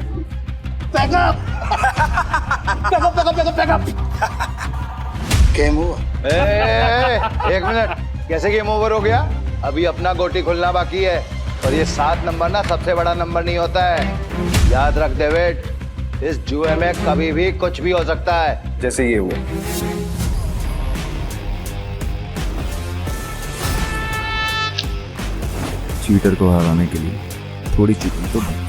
गेम हुआ। एक मिनट, कैसे गेम ओवर हो गया? अभी अपना गोटी खुलना बाकी है और ये 7 नंबर ना सबसे बड़ा नंबर नहीं होता है। याद रख डेविड, इस जुए में कभी भी कुछ भी हो सकता है। जैसे ये हुआ। चीटर को हराने के लिए थोड़ी चीटिंग तो बनती है।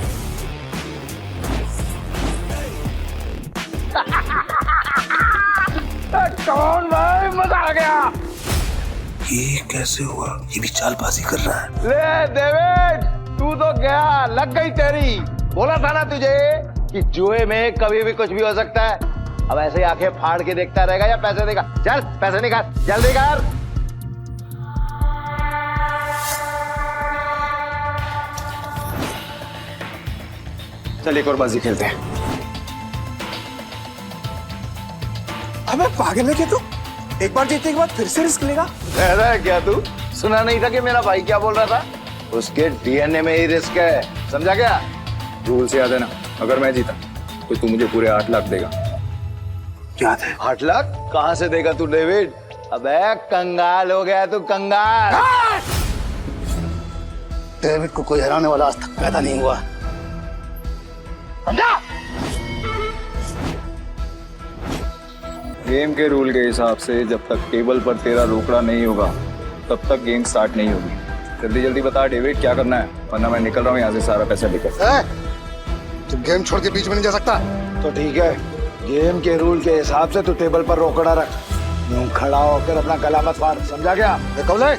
कौन भाई, मजा आ गया। ये कैसे हुआ? ये भी चालबाजी कर रहा है। ले डेविड, तू तो गया, लग गई तेरी। बोला था ना तुझे कि जुए में कभी भी कुछ भी हो सकता है। अब ऐसे ही आंखें फाड़ के देखता रहेगा या पैसे देगा? चल पैसे निकाल, जल्दी कर। चल एक और बाजी खेलते हैं। अबे पागल है क्या तू? एक बार जीतने के बाद फिर से रिस्क लेगा? कह रहा है क्या तू? सुना नहीं था कि मेरा भाई क्या बोल रहा था? उसके डीएनए में ही रिस्क है, समझा क्या? रूल से याद है ना, अगर मैं जीता तो तू मुझे पूरे 8 लाख देगा। याद है। 8 लाख कहाँ से देगा तू डेविड? अबे कंगाल हो गया तू, कंगाल। डेविड को कोई हराने वाला आज तक पैदा नहीं हुआ। समझा? गेम के रूल के हिसाब से जब तक टेबल पर तेरा रोकड़ा नहीं होगा तब तक गेम स्टार्ट नहीं होगी। जल्दी जल्दी बता डेविड, क्या करना है, वरना मैं निकल रहा हूँ यहाँ से सारा पैसा लेकर। तुम गेम छोड़ के बीच में नहीं जा सकता। तो ठीक है, गेम के रूल के हिसाब से तू टेबल पर रोकड़ा रख। यूं खड़ा होकर अपना गला मत फाड़, समझा क्या? कौले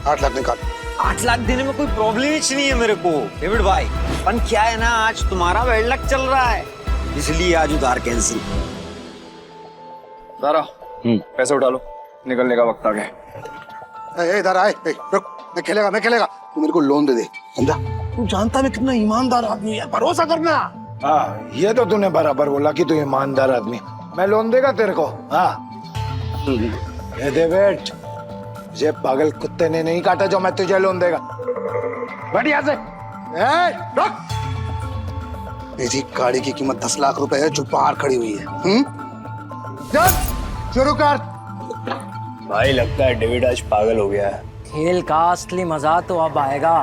8 लाख निकाल। 8 लाख देने में कोई प्रॉब्लम ही नहीं है मेरे को डेविड भाई। पर क्या है ना, आज तुम्हारा बैड लक चल रहा है, इसलिए आज उधार कैंसिल। सारा पैसे उठा लो, निकलने का वक्त आ गया। इधर आए, रुक। मैं खेलेगा। तू मेरे को लोन दे दे, समझा? तू जानता मैं कितना ईमानदार आदमी है, भरोसा करना। हाँ, ये तो तूने बराबर बोला कि तू ईमानदार आदमी। मैं लोन देगा तेरे को? हाँ। ये डेविड, ये पागल कुत्ते ने नहीं काटा जो मैं तुझे लोन देगा। बढ़िया से। रुक। मेरी गाड़ी की कीमत 10 लाख रुपए है जो बाहर खड़ी हुई है। चल शुरू कर। भाई लगता है डेविड आज पागल हो गया है। खेल का असली मजा तो अब आएगा।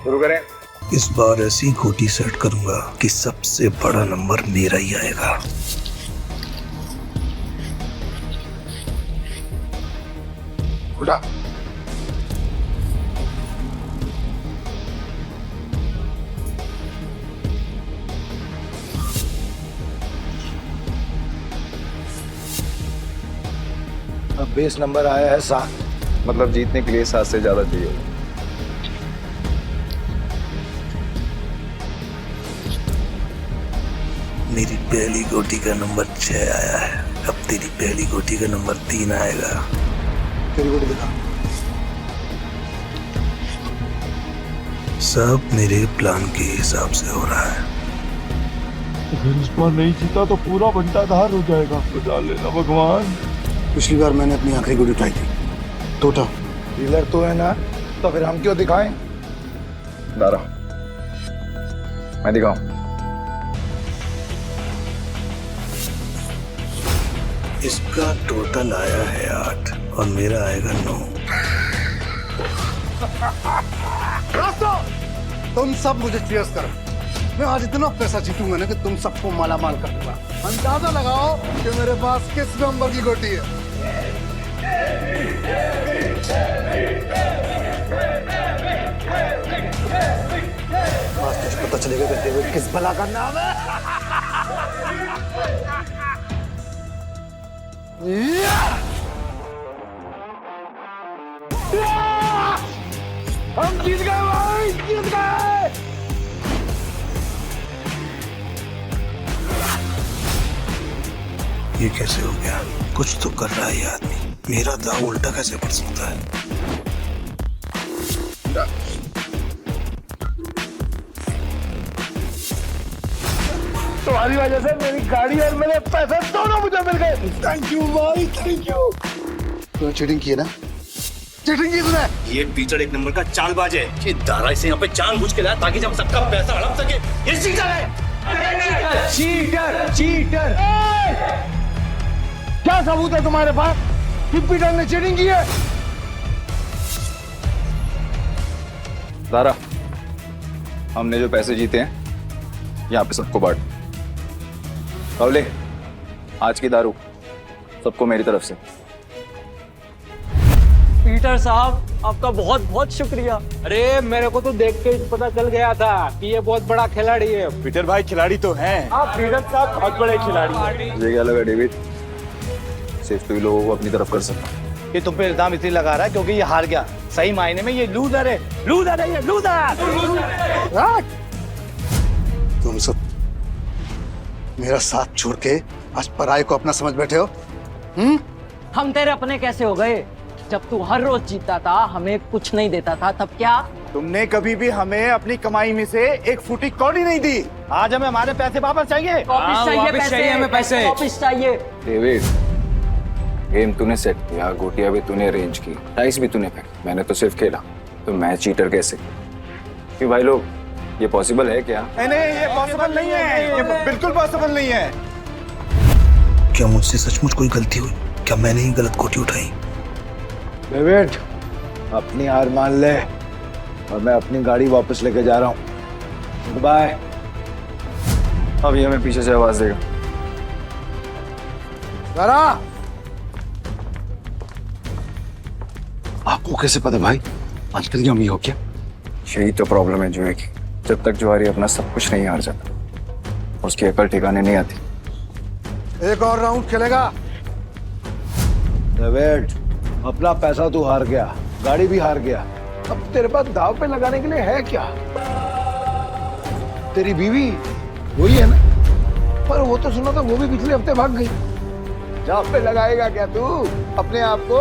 शुरू करें। इस बार ऐसी गोटी सेट करूंगा कि सबसे बड़ा नंबर मेरा ही आएगा। उठा। अब बेस नंबर आया है 7। मतलब जीतने के लिए 7 से ज्यादा चाहिए। मेरी पहली गोटी का नंबर 6 आया है। अब तेरी पहली गोटी का नंबर 3 आएगा। तेरी गोटी दिखा। सब मेरे प्लान के हिसाब से हो रहा है। अगर इस बार नहीं जीता तो पूरा बंटाधार हो जाएगा। बचा लेना भगवान। पिछली बार मैंने अपनी आखिरी गोली उठाई थी, टोटा। डीलर तो है ना, तो फिर हम क्यों दिखाएं? दारा, मैं दिखाऊं? इसका टोटल आया है 8 और मेरा आएगा 9। तुम सब मुझे चीयर्स करो। मैं आज इतना पैसा जीतूंगा ना कि तुम सबको माला माल कर दूंगा। अंदाजा लगाओ कि मेरे पास किस नंबर की गोटी है। आज तुझे पता चलेगा कि डेविड किस भला का नाम है। हम जीत गए भाई, जीत गए। ये कैसे हो गया? कुछ तो कर रहा है ये आदमी। मेरा दाव उल्टा कैसे पड़ सकता है? तुम्हारी वजह से मेरी गाड़ी और मेरे पैसे दोनों मुझे मिल गए। थैंक यू भाई, थैंक यू। तूने चीटिंग की है ना? चीटिंग की तूने। ये पीटर एक नंबर का चालबाज है। ये दारा इसे यहाँ पे जानबूझ के लाया ताकि जब सबका पैसा हड़प सके। ये चीटर है। Cheater cheater. क्या सबूत है तुम्हारे पास कि पीटर ने चीटिंग की है? दारा, हमने जो पैसे जीते हैं यहाँ पे सबको बांट। कवले, आज की दारू सबको मेरी तरफ से। पीटर साहब, आपका बहुत बहुत शुक्रिया। अरे मेरे को तो देख के ही पता चल गया था कि ये बहुत बड़ा खिलाड़ी है। पीटर भाई खिलाड़ी तो हैं। हाँ, पीटर साहब बहुत बड़े खिलाड़ी हैं। मुझे क्या लगा डेविड, सिर्फ तू ही लोगों को अपनी तरफ कर सकता। ये तुम पे इल्जाम इसलिए लगा रहा है क्योंकि ये हार गया। सही मायने में ये लूजर है। लूजर है ये, लूजर। तुम सब मेरा साथ छोड़ के आज पराये को अपना समझ बैठे हो। हम तेरे अपने कैसे हो गए? जब तू हर रोज जीतता था, हमें कुछ नहीं देता था, तब क्या? तुमने कभी भी हमें अपनी कमाई में से एक फूटी कौड़ी नहीं दी। आज हमें हमारे पैसे वापस चाहिए। वापस चाहिए पैसे, हमें पैसे। वापस चाहिए। डेविड, गेम तूने सेट किया, गोटियां भी तूने अरेंज की, डाइस भी तूने फेंका, मैंने तो सिर्फ खेला। तो मैं चीटर कैसे? क्यों भाई लोग, ये पॉसिबल है क्या? नहीं, ये पॉसिबल नहीं है। ये बिल्कुल पॉसिबल नहीं है। क्या मुझसे सचमुच कोई गलती हुई? क्या मैंने ही गलत गोटी उठाई? डेविड, अपनी हार मान ले और मैं अपनी गाड़ी वापस लेके जा रहा हूँ। बाय। अब ये हमें पीछे से आवाज देगा। जरा आपको कैसे पता भाई? अंतर्यामी हो क्या? यही तो प्रॉब्लम है जुए की। जब तक जुआरी अपना सब कुछ नहीं हार जाता, उसकी अकल ठिकाने नहीं आती। एक और राउंड खेलेगा। डेविड, अपना पैसा तू हार गया, गाड़ी भी हार गया। अब तेरे पास दाव पे लगाने के लिए है क्या? तेरी बीवी वही है ना? पर वो तो सुना था वो भी पिछले हफ्ते भाग गई। दाव पे लगाएगा क्या तू अपने आप को?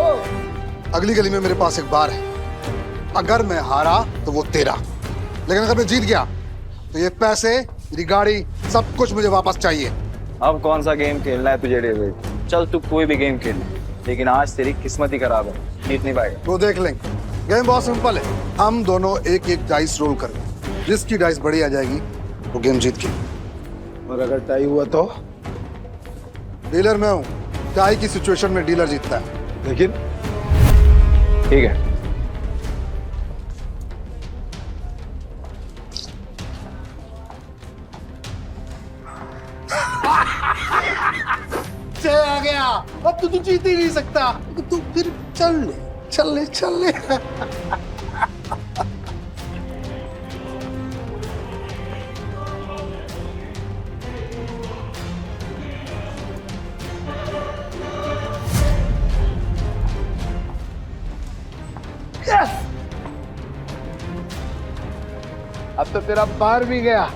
अगली गली में मेरे पास एक बार है। अगर मैं हारा तो वो तेरा, लेकिन अगर मैं जीत गया तो ये पैसे, मेरी गाड़ी, सब कुछ मुझे वापस चाहिए। अब कौन सा गेम खेलना है तुझे डेविड? चल तू कोई भी गेम खेल, लेकिन आज तेरी किस्मत ही खराब है, जीत नहीं पाएगा। वो देख लेंगे। गेम बहुत सिंपल है। हम दोनों एक एक डाइस रोल करेंगे, जिसकी डाइस बड़ी आ जाएगी वो गेम जीत गई। और अगर टाई हुआ तो? डीलर मैं हूँ, टाई की सिचुएशन में डीलर जीतता है। लेकिन ठीक है। आ गया। अब तो तू जीत ही नहीं सकता। तू फिर चल ले, चल ले, चल ले। अब तो तेरा पार भी गया।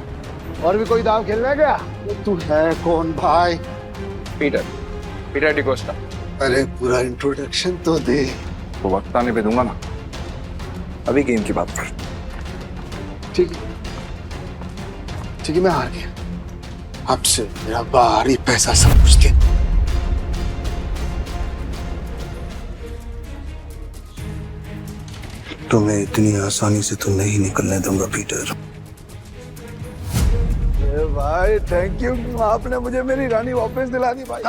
और भी कोई दाव खेलने गया? तू है कौन भाई? पीटर डिकोस्टा। अरे पूरा इंट्रोडक्शन तो दे। तो वक्त आने पे दूंगा ना, अभी गेम की बात कर। ठीक है, मैं हार गया। अब से मेरा बाहरी पैसा सब कुछ दे। तुम्हें इतनी आसानी से तो नहीं निकलने दूंगा पीटर। भाई थैंक यू, आपने मुझे मेरी रानी वापस दिला दी भाई।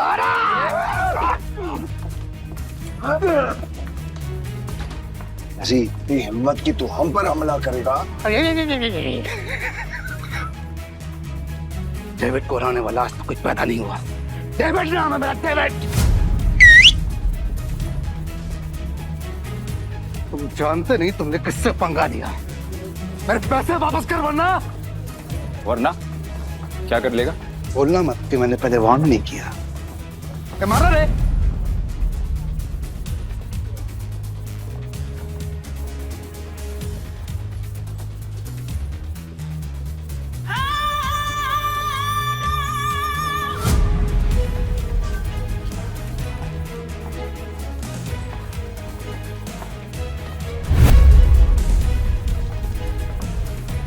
ऐसी इतनी हिम्मत की तू हम पर हमला करेगा? डेविड को हराने वाला आज तो कुछ पैदा नहीं हुआ। डेविड नाम है मेरा, डेविड। तुम जानते नहीं तुमने किससे पंगा लिया। मेरे पैसे वापस कर वरना क्या कर लेगा? बोलना मत कि मैंने पहले वार्न नहीं किया। मारा रे।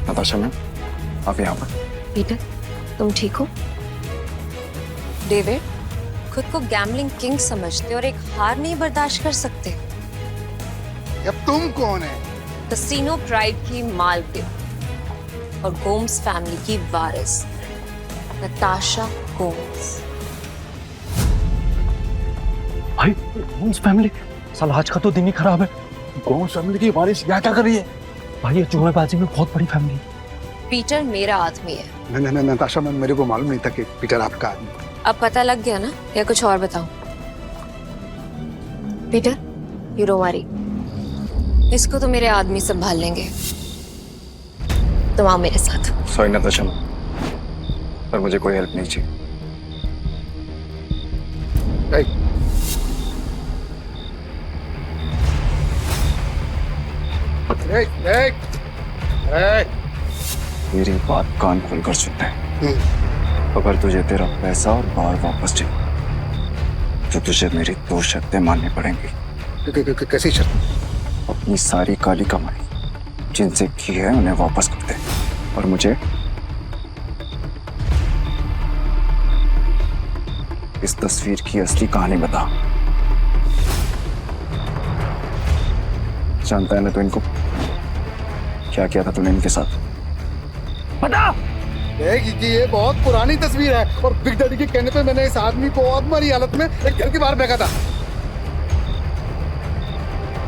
नताशा मैम, आप यहाँ पर। पीटर, तुम ठीक हो? डेविड, खुद को गैम्बलिंग किंग समझते और एक हार नहीं बर्दाश्त कर सकते। अब तुम कौन है? कसीनो प्राइड की मालकिन और गोम्स फैमिली की वारिस नताशा गोम्स। भाई गोम्स फैमिली, साला आज का तो दिन ही खराब है। गोम्स फैमिली की वारिस यहाँ क्या कर रही है? भाई ये जुएबाजी में बहुत बड़ी फैमिली है। पीटर मेरा आदमी है। नहीं नताशा, मेरे को मालूम नहीं था कि पीटर आपका आदमी। अब पता लग गया ना, या कुछ और बताऊं? पीटर, यू डोंट वरी, इसको तो मेरे आदमी संभाल लेंगे। तुम आओ मेरे साथ। सॉरी नताशा, पर मुझे कोई हेल्प नहीं चाहिए। मेरी बात कान खोलकर सुनते हैं। अगर तुझे तेरा पैसा और बार वापस चाहिए तो तुझे मेरी 2 शर्तें माननी पड़ेंगी। कैसी शर्त? अपनी सारी काली कमाई जिनसे की है उन्हें वापस कर दे, और मुझे इस तस्वीर की असली कहानी बता। जानता है ना तो इनको क्या किया था तूने इनके साथ? बता। ये बहुत पुरानी तस्वीर है और बिग डैडी के कहने पे मैंने इस आदमी को अधमरी हालत में एक घर के बाहर फेंका था।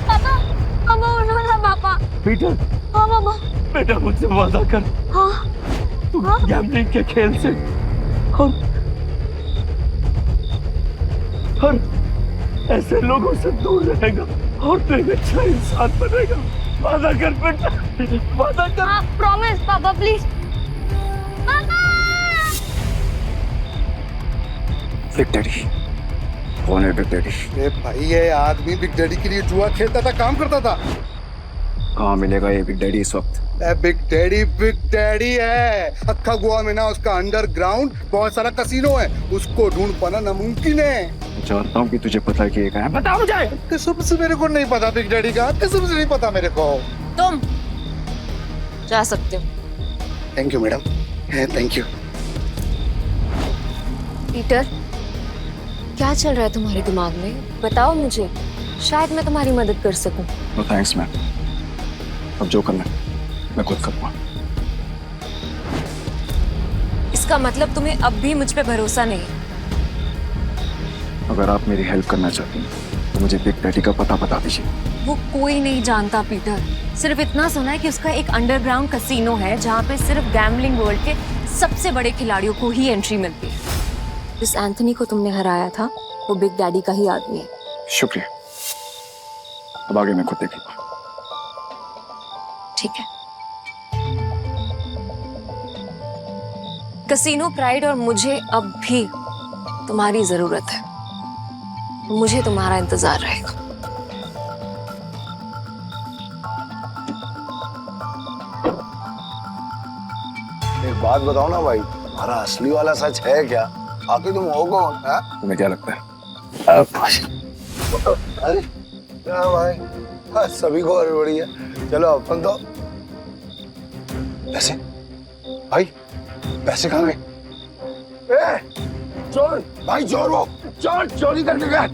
पापा, पापा उठो ना पापा। पीटर। हाँ पापा। बेटा मुझसे वादा कर। हाँ। तू गैम्बलिंग के खेल से और ऐसे लोगों से दूर रहेगा और तू एक अच्छा इंसान बनेगा। वादा कर बेटा, वादा कर। हाँ, प्रॉमिस पापा प्लीज। पापा! बिग डैडी कौन है? Big daddy? ए भाई, ये आदमी बिग डैडी के लिए जुआ खेलता था, काम करता था। कहाँ मिलेगा ये बिग डैडी इस वक्त? बिग डैडी है। अक्खा गोवा में ना उसका अंडरग्राउंड बहुत सारा कसीनो है, उसको ढूंढ पाना नामुमकिन है। जानता हूँ कि तुझे पता है कि ये कहाँ है। बता मुझे। कसम से मेरे को नहीं पता बिग डैडी का, कसम से नहीं पता मेरे को। तुम जा सकते हो। Thank you madam, thank you. Peter, क्या चल रहा है तुम्हारे दिमाग में? बताओ मुझे, शायद मैं तुम्हारी मदद कर सकूं। नो थैंक्स मैम, अब जो करना है मैं खुद करूँगा। इसका मतलब तुम्हें अब भी मुझ पे भरोसा नहीं है? अगर आप मेरी हेल्प करना चाहती हैं तो मुझे बिग डैडी का पता बता दीजिए। वो कोई नहीं जानता पीटर, सिर्फ इतना सुना है कि उसका एक अंडरग्राउंड कसीनो है जहाँ पे सिर्फ गैम्बलिंग वर्ल्ड के सबसे बड़े खिलाड़ियों को ही एंट्री मिलती है। जिस एंथनी को तुमने हराया था वो बिग डैडी का ही आदमी है। शुक्रिया, अब आगे मैं खुद देखूंगा। ठीक है। कसीनो प्राइड और मुझे अब भी तुम्हारी जरूरत है। मुझे तुम्हारा इंतजार रहेगा। एक बात बताओ ना भाई, तुम्हारा असली वाला सच है क्या? आखिर तुम हो कौन? तुम्हें क्या लगता है? अरे क्या भाई, सभी को हड़बड़ी है। चलो अपन तो पैसे, भाई पैसे कहाँ गए? चोर भाई, चोर वो चोर चोरी करके गए।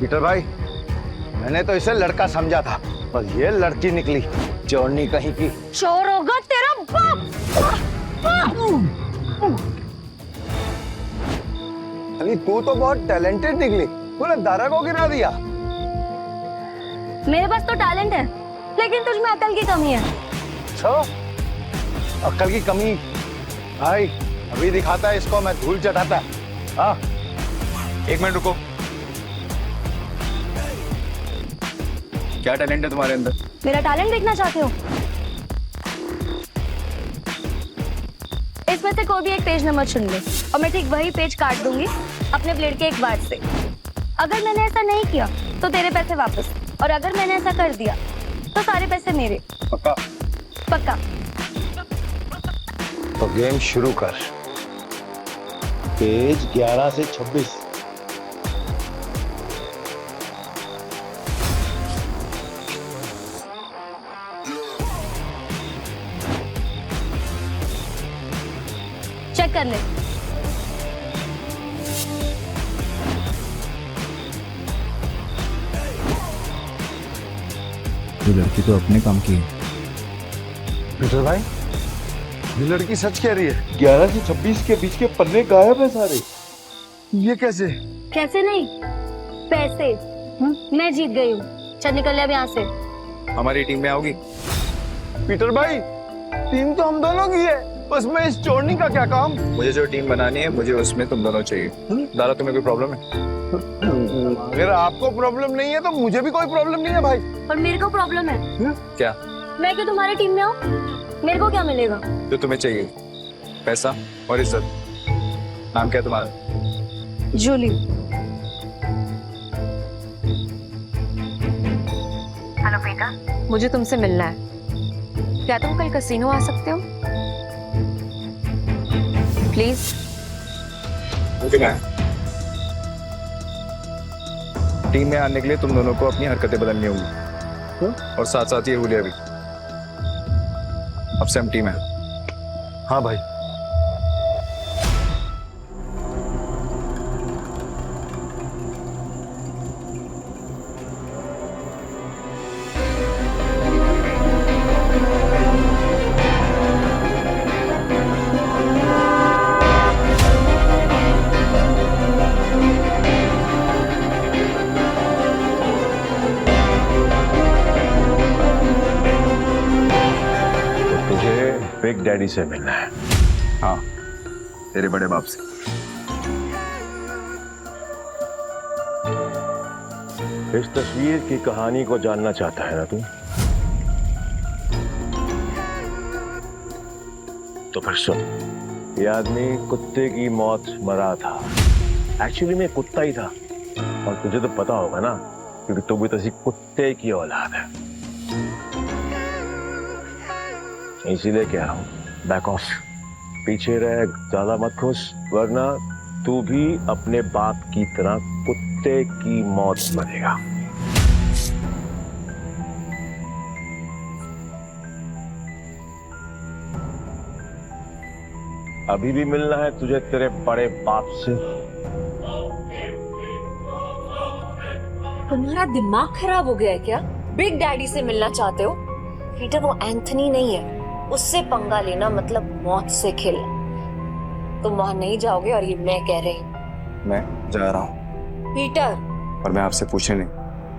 पीटर भाई, मैंने तो इसे लड़का समझा था, पर ये लड़की निकली चोरनी कहीं की। चोर होगा तेरा बाप। अरे तू तो बहुत टैलेंटेड निकली, तूने दारा को गिरा दिया। मेरे पास तो टैलेंट है, लेकिन तुझ में अकल की कमी है। अकल की कमी? भाई अभी दिखाता है इसको, मैं धूल चटाता। हाँ, एक मिनट रुको। क्या टैलेंट है तुम्हारे अंदर? मेरा टैलेंट देखना चाहते हो? इसमें से कोई भी एक पेज नंबर चुन ले और मैं ठीक वही पेज काट दूंगी अपने ब्लेड के एक बार से। अगर मैंने ऐसा नहीं किया तो तेरे पैसे वापस, और अगर मैंने ऐसा कर दिया तो सारे पैसे मेरे। पक्का? पक्का। तो गेम शुरू कर। पेज 11 से 26। कर ले। ये लड़की तो अपने काम की है। पीटर भाई, ये लड़की सच कह रही है। 11 से 26 के बीच के पन्ने गायब है सारे। ये कैसे? कैसे नहीं, पैसे मैं जीत गई हूँ। चल निकल ले अब यहाँ से। हमारी टीम में आओगी? पीटर भाई, टीम तो हम दोनों की है, बस मैं इस चोरनी का क्या काम? मुझे जो टीम बनानी है, मुझे उसमें तुम दोनों चाहिए। दादा, तुम्हें कोई प्रॉब्लम है? अगर आपको प्रॉब्लम नहीं है तो मुझे भी कोई प्रॉब्लम नहीं है भाई। और मेरे को प्रॉब्लम है। क्या? मैं क्यों तुम्हारी टीम में आऊँ? मेरे को क्या मिलेगा? जो तुम्हें चाहिए, पैसा और इज्जत। नाम क्या है तुम्हारा? जूली। हेलो बेटा, मुझे तुमसे मिलना है। क्या तुम कल कैसीनो आ सकते हो? प्लीज। टीम में आने के लिए तुम दोनों को अपनी हरकतें बदलनी होंगी, और साथ साथ ये हुलिया भी। अब से हम टीम है। हाँ भाई। बिग डैडी से मिलना है। हाँ, तेरे बड़े बाप से। इस तस्वीर की कहानी को जानना चाहता है ना तू? तो फिर सुन, ये आदमी कुत्ते की मौत मरा था। एक्चुअली में कुत्ता ही था, और तुझे तो पता होगा ना, क्योंकि तू भी तो कुत्ते की औलाद है। इसीलिए कह रहा हूं, बैक ऑफ, पीछे रह, ज्यादा मत खुश, वरना तू भी अपने बाप की तरह कुत्ते की मौत मरेगा। अभी भी मिलना है तुझे तेरे बड़े बाप से? तुम्हारा दिमाग खराब हो गया है क्या? बिग डैडी से मिलना चाहते हो? पीटर, वो एंथनी नहीं है, उससे पंगा लेना मतलब मौत से खेलना। तुम वहां नहीं जाओगे, और ये मैं कह रही हूँ। मैं जा रहा हूँ। पीटर, और मैं आपसे पूछने नहीं,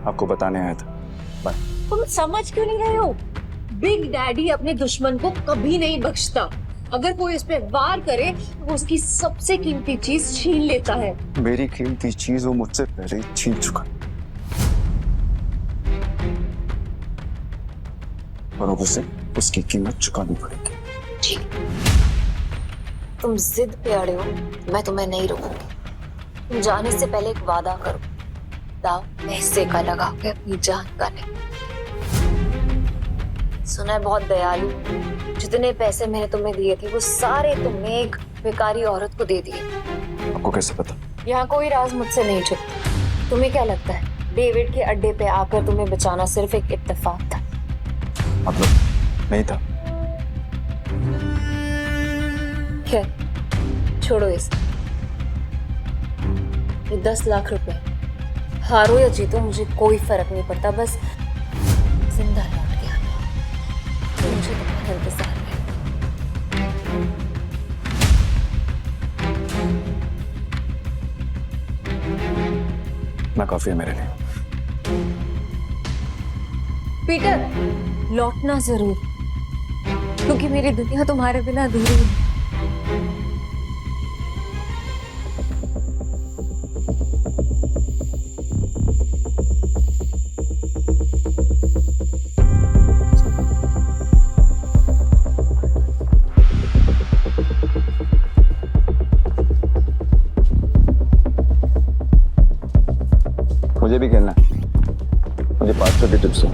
आपको बताने आया था। बाय। तुम समझ क्यों नहीं रहे हो? बिग डैडी अपने दुश्मन को कभी नहीं बख्शता। अगर कोई इस पे वार करे तो उसकी सबसे कीमती चीज छीन लेता है। मेरी कीमती चीज वो मुझसे पहले ही छीन चुका, और अब उसे उसकी कीमत चुकानी पड़ेगी। ठीक, तुम जिद पे अड़े हो, मैं तुम्हें नहीं रोकूंगी। तुम जाने से पहले एक वादा करो, दाव पैसे का लगा के अपनी जान का नहीं। सुना है बहुत दयालु, जितने पैसे मैंने तुम्हें दिए थे वो सारे तुमने एक बेकारी औरत को दे दिए। आपको कैसे पता? यहाँ कोई राज मुझसे नहीं छुपता। तुम्हें क्या लगता है डेविड के अड्डे पे आकर तुम्हें बचाना सिर्फ एक इत्तेफाक था? मतलब नहीं था। खैर, छोड़ो इस। ये 10 लाख रुपए, हारो या जीतो मुझे कोई फर्क नहीं पड़ता, बस जिंदा लौट के आना। तो मुझे तुम्हारा इंतजार है। ना काफी है मेरे लिए। पीटर, लौटना जरूर, क्योंकि मेरी दुनिया तुम्हारे बिना अधूरी है। मुझे भी खेलना है, मुझे 500 की टिप्स है।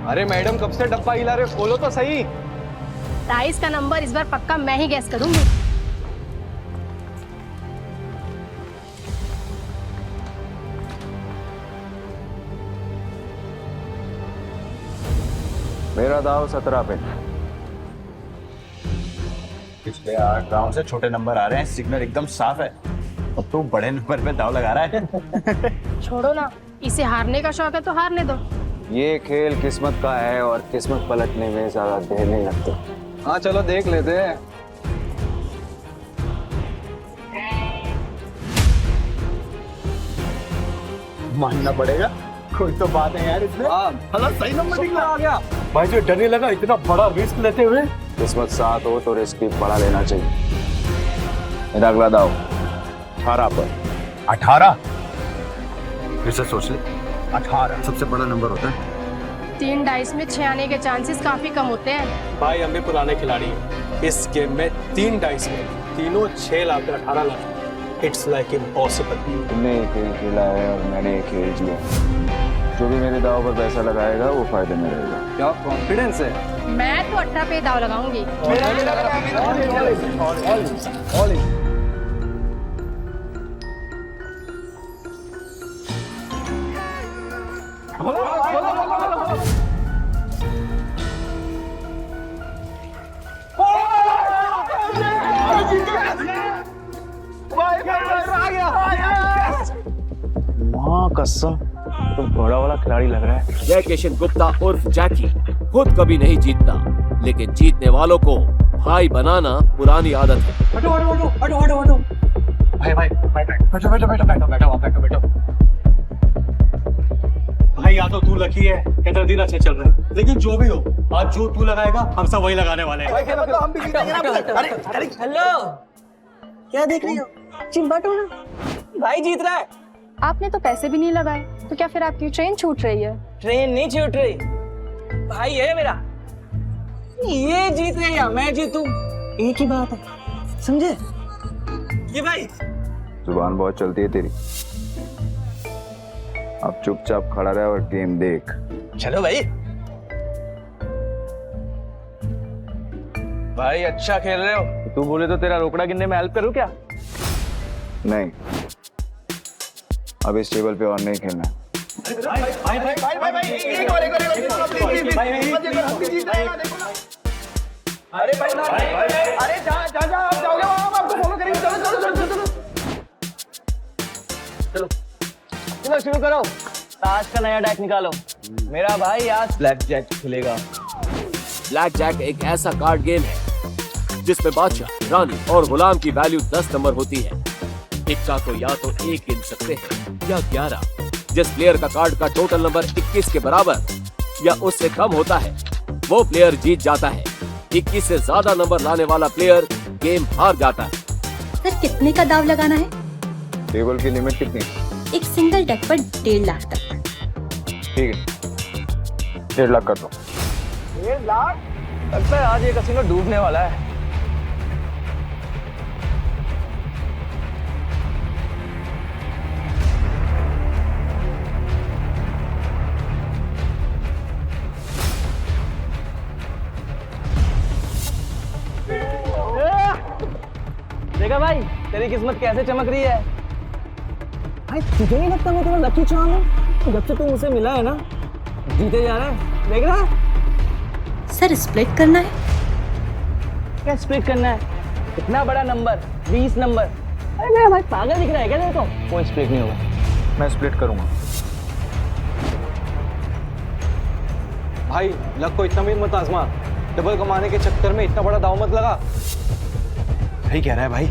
अरे मैडम, कब से डब्बा हिला रहे हो? खोलो तो सही। 23 का नंबर इस बार पक्का मैं ही गैस करूंगी। मेरा दाव 17 पे। पिछले 8 राउंड से छोटे नंबर आ रहे हैं, सिग्नल एकदम साफ है। अब तू बड़े नंबर पे दाव लगा रहा है। छोड़ो ना, इसे हारने का शौक है तो हारने दो। ये खेल किस्मत का है और किस्मत पलटने में ज्यादा देर नहीं लगती। हाँ चलो देख लेते हैं। मानना पड़ेगा, कोई तो बात है यार इसमें। हाँ सही नंबर निकला आ गया। भाई जो डर नहीं लगा इतना बड़ा रिस्क लेते हुए। किस्मत साथ हो तो रिस्क भी बड़ा लेना चाहिए। मेरा अगला दाव 18 पर। 18? फिर से सोच ले, 18 सबसे बड़ा नंबर होता है। 3 डाइस में 6 आने के चांसेस काफी कम होते हैं। भाई हम भी पुराने खिलाड़ी हैं। इस गेम में 3 डाइस में तीनों 6 lakh 18 lakh. It's like impossible. तुमने एक खेल खेला है और मैंने एक खेल जिया। जो भी मेरे दाव पर पैसा लगाएगा वो फायदे में रहेगा। क्या कॉन्फिडेंस है? मैं तो 18 पे दाव लगाऊंगी। माँ कसम, तो बड़ा वाला खिलाड़ी लग रहा है। जय किशन गुप्ता उर्फ जैकी खुद कभी नहीं जीतता, लेकिन जीतने वालों को भाई बनाना पुरानी आदत है। हटो हटो हटो हटो हटो हटो। भाई भाई बैठो बैठो बैठो बैठो बैठो बैठो बैठो। भाई या तो तू लकी है या तेरा दिन अच्छे चल रहे हैं, लेकिन जो भी हो आज जो तू लगाएगा हम सब वही लगाने वाले हैं। हम भी जीतेंगे ना। हेलो, क्या देख रही हो? चिंबाटो ना, भाई जीत रहा है। आपने तो पैसे भी नहीं लगाए, तो क्या फिर आपकी ट्रेन छूट रही है? ट्रेन नहीं छूट रही, भाई है मेरा। ये जीत रहे या मैं जीतूं, एक ही बात है, समझे? ये भाई जुबान बहुत चलती है तेरी। अब चुपचाप खड़ा रहे और गेम देख। चलो भाई। भाई अच्छा खेल रहे हो। तू बोले तो तेरा रोकड़ा गिनने में हेल्प करूं क्या? नहीं, अब इस टेबल पे और नहीं खेलना। अरे जा आप जाओगे वहां, हम आपको फॉलो करेंगे। चलो शुरू करो। ताश का नया डेक निकालो। मेरा भाई आज ब्लैक जैक खेलेगा। ब्लैक जैक एक ऐसा कार्ड गेम है जिसमें बादशाह, रानी और गुलाम की वैल्यू 10 नंबर होती है। इक्का को या तो 1 गिन सकते हैं या 11। जिस प्लेयर का कार्ड का टोटल नंबर 21 के बराबर या उससे कम होता है वो प्लेयर जीत जाता है। 21 से ज्यादा नंबर लाने वाला प्लेयर गेम हार जाता है। सर कितने का दाव लगाना है? टेबल की लिमिट कितनी? एक सिंगल डेक पर 1.5 लाख तक। ठीक है, 1.5 लाख कर दो। 1.5 लाख? लगता है आज ये कसिनो डूबने वाला है। देखा भाई, तेरी किस्मत कैसे चमक रही है। भाई तुझे नहीं लगता मैं तेरा लकी चार्म हूँ? जब से तू मुझसे मिला है ना, जीते जा रहा है। देख रहा है? सर स्प्लिट करना है? क्या स्प्लिट करना है? इतना बड़ा नंबर, 20 नंबर। अरे मेरा भाई पागल दिख रहा है क्या तेरे को? कोई स्प्लिट नहीं होगा। मैं स्प्लिट करूंगा। भाई लक को इतना भी मत आजमा। डबल कमाने के चक्कर में इतना बड़ा दाव मत लगा। सही कह रहा है भाई,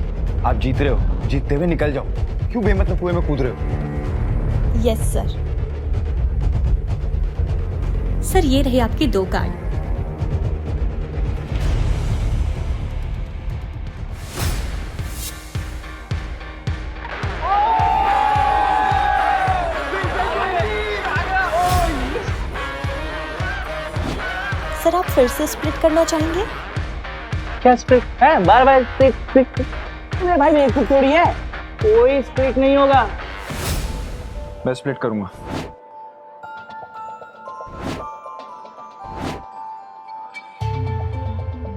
आप जीत रहे हो, जीतते हुए निकल जाओ। क्यों बेमतलब कुएं में कूद रहे हो? Yes sir. सर ये रहे आपके 2 कार्ड। सर आप फिर से स्प्लिट करना चाहेंगे? क्या स्प्लिट है? बार स्प्लिट। अरे भाई मेरी खुद थोड़ी है, कोई स्प्लिट नहीं होगा। मैं स्प्लिट करूंगा।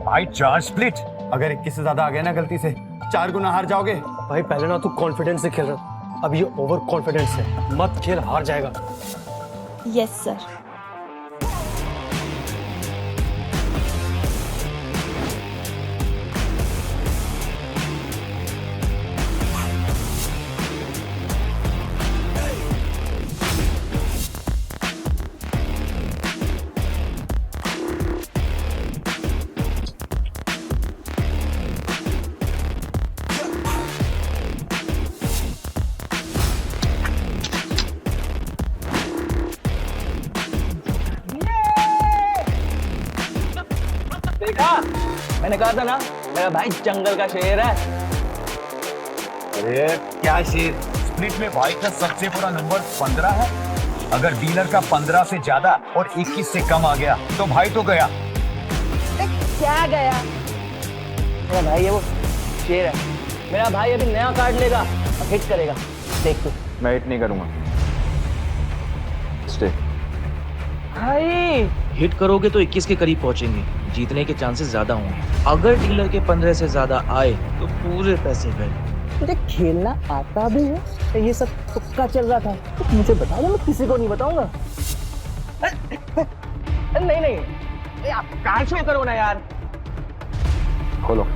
भाई 4 स्प्लिट। अगर 21 से ज्यादा आ गए ना गलती से, 4 गुना हार जाओगे। भाई पहले ना तू कॉन्फिडेंस से खेल रहा, अब ये ओवर कॉन्फिडेंस है। मत खेल, हार जाएगा। Yes sir. देखा, मैंने कहा था ना मेरा भाई जंगल का शेर है। अरे क्या शेर, स्प्लिट में भाई का सबसे बड़ा नंबर 15 है। अगर डीलर का 15 से ज्यादा और 21 से कम आ गया तो भाई तो गया। क्या गया? मेरा भाई है वो शेर है। मेरा भाई अभी नया कार्ड लेगा और हिट करेगा, देख तू। मैं हिट नहीं करूंगा। स्टे। भाई हिट करोगे तो 21 के करीब पहुंचेंगे, जीतने के चांसेस ज्यादा होंगे। अगर डीलर के 15 से ज्यादा आए तो पूरे पैसे गए। तुझे खेलना आता भी है तो ये सब तुक्का चल रहा था? तो मुझे बता दो, मैं किसी को नहीं बताऊंगा। नहीं नहीं, आप कार्ड शो करो ना यार। खोलो।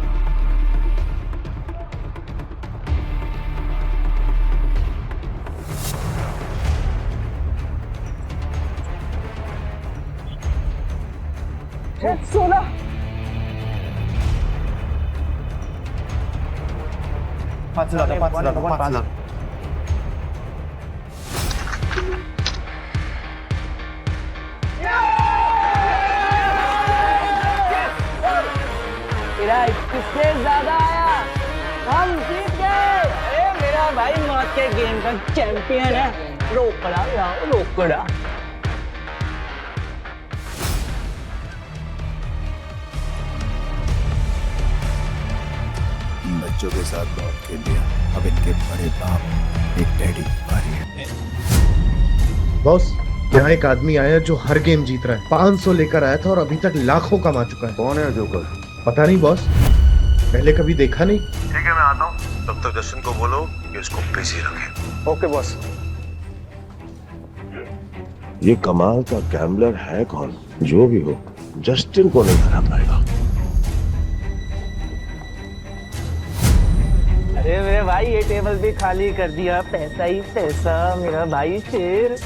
सोना पाँच लाख। तेरा 21 से ज्यादा आया, हम जीत गए। अरे मेरा भाई मौत के गेम का चैंपियन है। रोकड़ा यार, रोकड़ा। बच्चों के साथ बहुत खेल लिया, अब इनके बड़े बाप एक डैडी की बारी है। बॉस, यहाँ एक आदमी आया जो हर गेम जीत रहा है। 500 लेकर आया था और अभी तक लाखों कमा चुका है। कौन है जोकर? पता नहीं बॉस, पहले कभी देखा नहीं। ठीक है, मैं आता हूँ। तब तक जस्टिन को बोलो कि उसको बिजी रखे। Okay boss. ये कमाल का गैम्बलर है कौन? जो भी हो, जस्टिन को नहीं हरा पाएगा। अरे मेरे भाई, ये टेबल भी खाली कर दिया। पैसा ही पैसा, मेरा भाई शेर।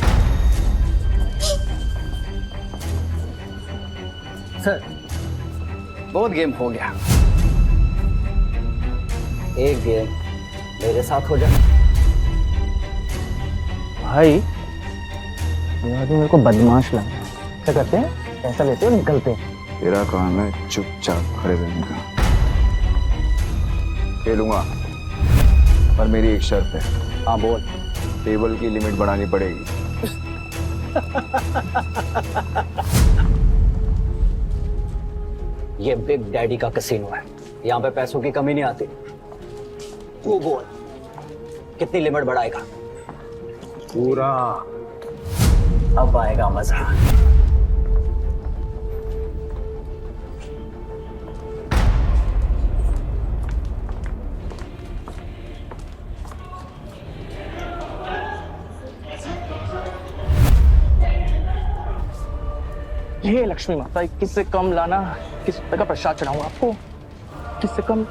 सर, बहुत गेम हो गया। एक गेम मेरे साथ हो जाए। भाई ये आदमी मेरे को बदमाश लगा। क्या करते हैं? पैसा लेते हो, निकलते हैं। तेरा काम है चुपचाप खड़े रहने का। खेलूंगा, पर मेरी एक शर्त है। हाँ बोल। टेबल की लिमिट बढ़ानी पड़ेगी। ये बिग डैडी का कैसीनो है, यहाँ पे पैसों की कमी नहीं आती। तू बोल, कितनी लिमिट बढ़ाएगा? पूरा। अब आएगा मजा। ये लक्ष्मी माता, 21 से कम लाना। 21 रुपए का प्रसाद चढ़ाऊंगा आपको। 21 से कम।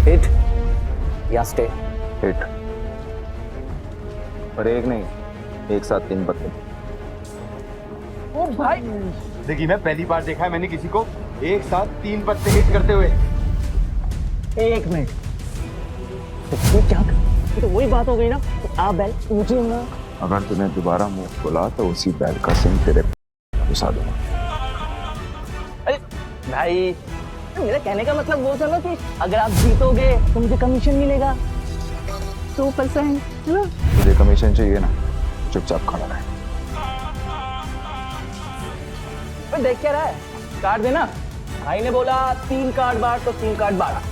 हिट या स्टे? हिट। पर एक नहीं, एक साथ 3 पत्ते। ओ भाई, देखिए, मैं पहली बार देखा है मैंने किसी को एक साथ 3 पत्ते हिट करते हुए। एक मिनट, तो क्या? ये तो वही बात हो गई ना। आ बैल मुझे ना। अगर तूने दोबारा मुंह खोला तो उसी बैल का सिंह तेरे घुसा दूंगा। अरे भाई, मेरा कहने का मतलब वो था ना कि अगर आप जीतोगे तो मुझे कमीशन मिलेगा 2%, है ना? तुझे कमीशन चाहिए ना, चुपचाप खड़ा रहे। देख क्या रहा है? कार्ड देना। भाई ने बोला 3 कार्ड बार तो 3 कार्ड बार।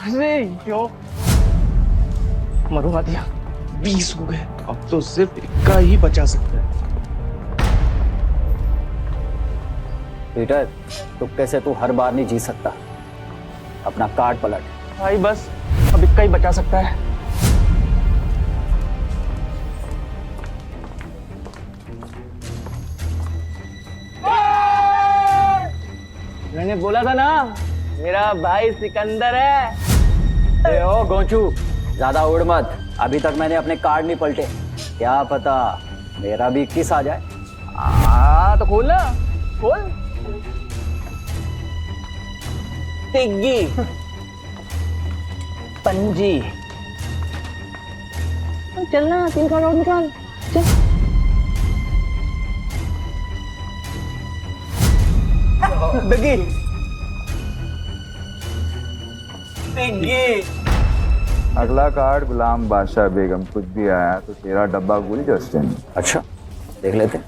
अरे यो, मरूंगा दिया। 20 हो गए, अब तो सिर्फ इक्का ही बचा सकता है। पीटर, तुक्के से तू हर बार नहीं जीत सकता। अपना कार्ड पलट। भाई बस, अब इक्का ही बचा सकता है। मैंने बोला था ना, मेरा भाई सिकंदर है। ए ओ गोंचू, ज्यादा उड़ मत। अभी तक मैंने अपने कार्ड नहीं पलटे, क्या पता मेरा भी 21 आ जाए। तो खोल ना, खोल। तिग्गी, पंजी, चलना 3 कार्ड और निकाल, चल। तिग्गी, तिग्गी। अगला कार्ड गुलाम बादशाह बेगम। कुछ भी आया तो तेरा डब्बा गुल जस्टिन। अच्छा, देख लेते हैं।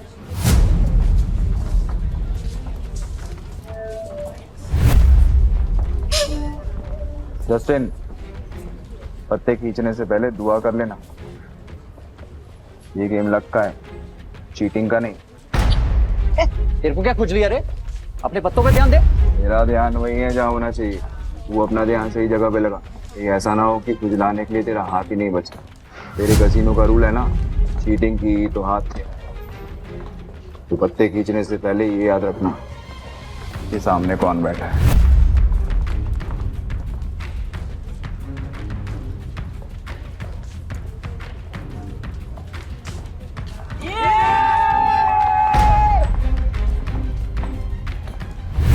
जस्टिन, पत्ते खींचने से पहले दुआ कर लेना। ये गेम लक का है, चीटिंग का नहीं। तेरे को क्या खुजली है रे? अपने पत्तों पे ध्यान दे। मेरा ध्यान वही है जहाँ होना चाहिए। वो अपना ध्यान सही जगह पे लगा। ये ऐसा ना हो कि खुजलाने के लिए तेरा हाथ ही नहीं बचा। तेरे कसीनो का रूल है ना, चीटिंग की तो हाथ से। तो पत्ते खींचने से पहले ये याद रखना कि सामने कौन बैठा है।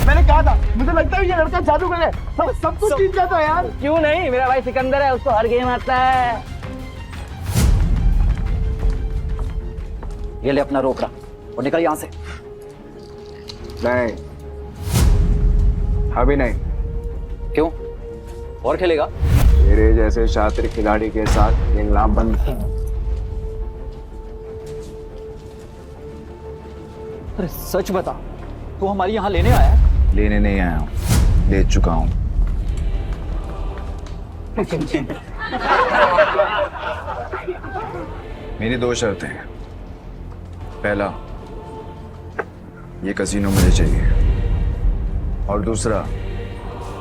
मैंने कहा था, मुझे लगता है ये लड़का जादू करे, सब कुछ जीत जाता है यार। क्यों नहीं, मेरा भाई सिकंदर है, उसको हर गेम आता है। ये ले अपना रोकड़ा और निकल यहाँ से। नहीं, अभी नहीं। क्यों? और खेलेगा? तेरे जैसे शातिर खिलाड़ी के साथ खेलना बंद। अरे सच बता, तू हमारी यहाँ लेने आया है? लेने नहीं आया हूँ, ले चुका हूँ। मेरी 2 शर्तें हैं। पहला, ये कसीनो मुझे चाहिए, और दूसरा,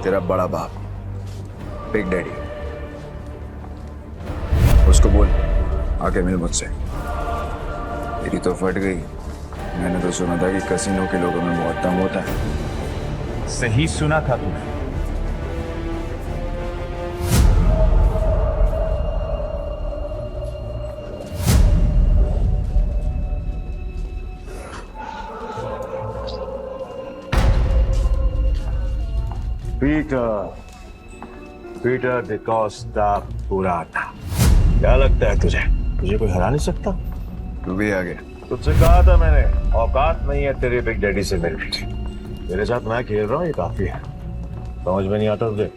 तेरा बड़ा बाप बिग डैडी, उसको बोल आके मिल मुझसे। मेरी तो फट गई। मैंने तो सुना था कि कसीनो के लोगों में बहुत दम होता है। सही सुना था तूने। पीटर डिकोस्टा पुराना। क्या लगता है तुझे, तुझे कोई हरा नहीं सकता? तू भी आ गया। तुझसे कहा था मैंने, औकात नहीं है तेरे बिग डैडी से मिलने की। मेरे साथ मैं खेल रहा हूँ, ये काफी है। समझ में नहीं आता तुझे?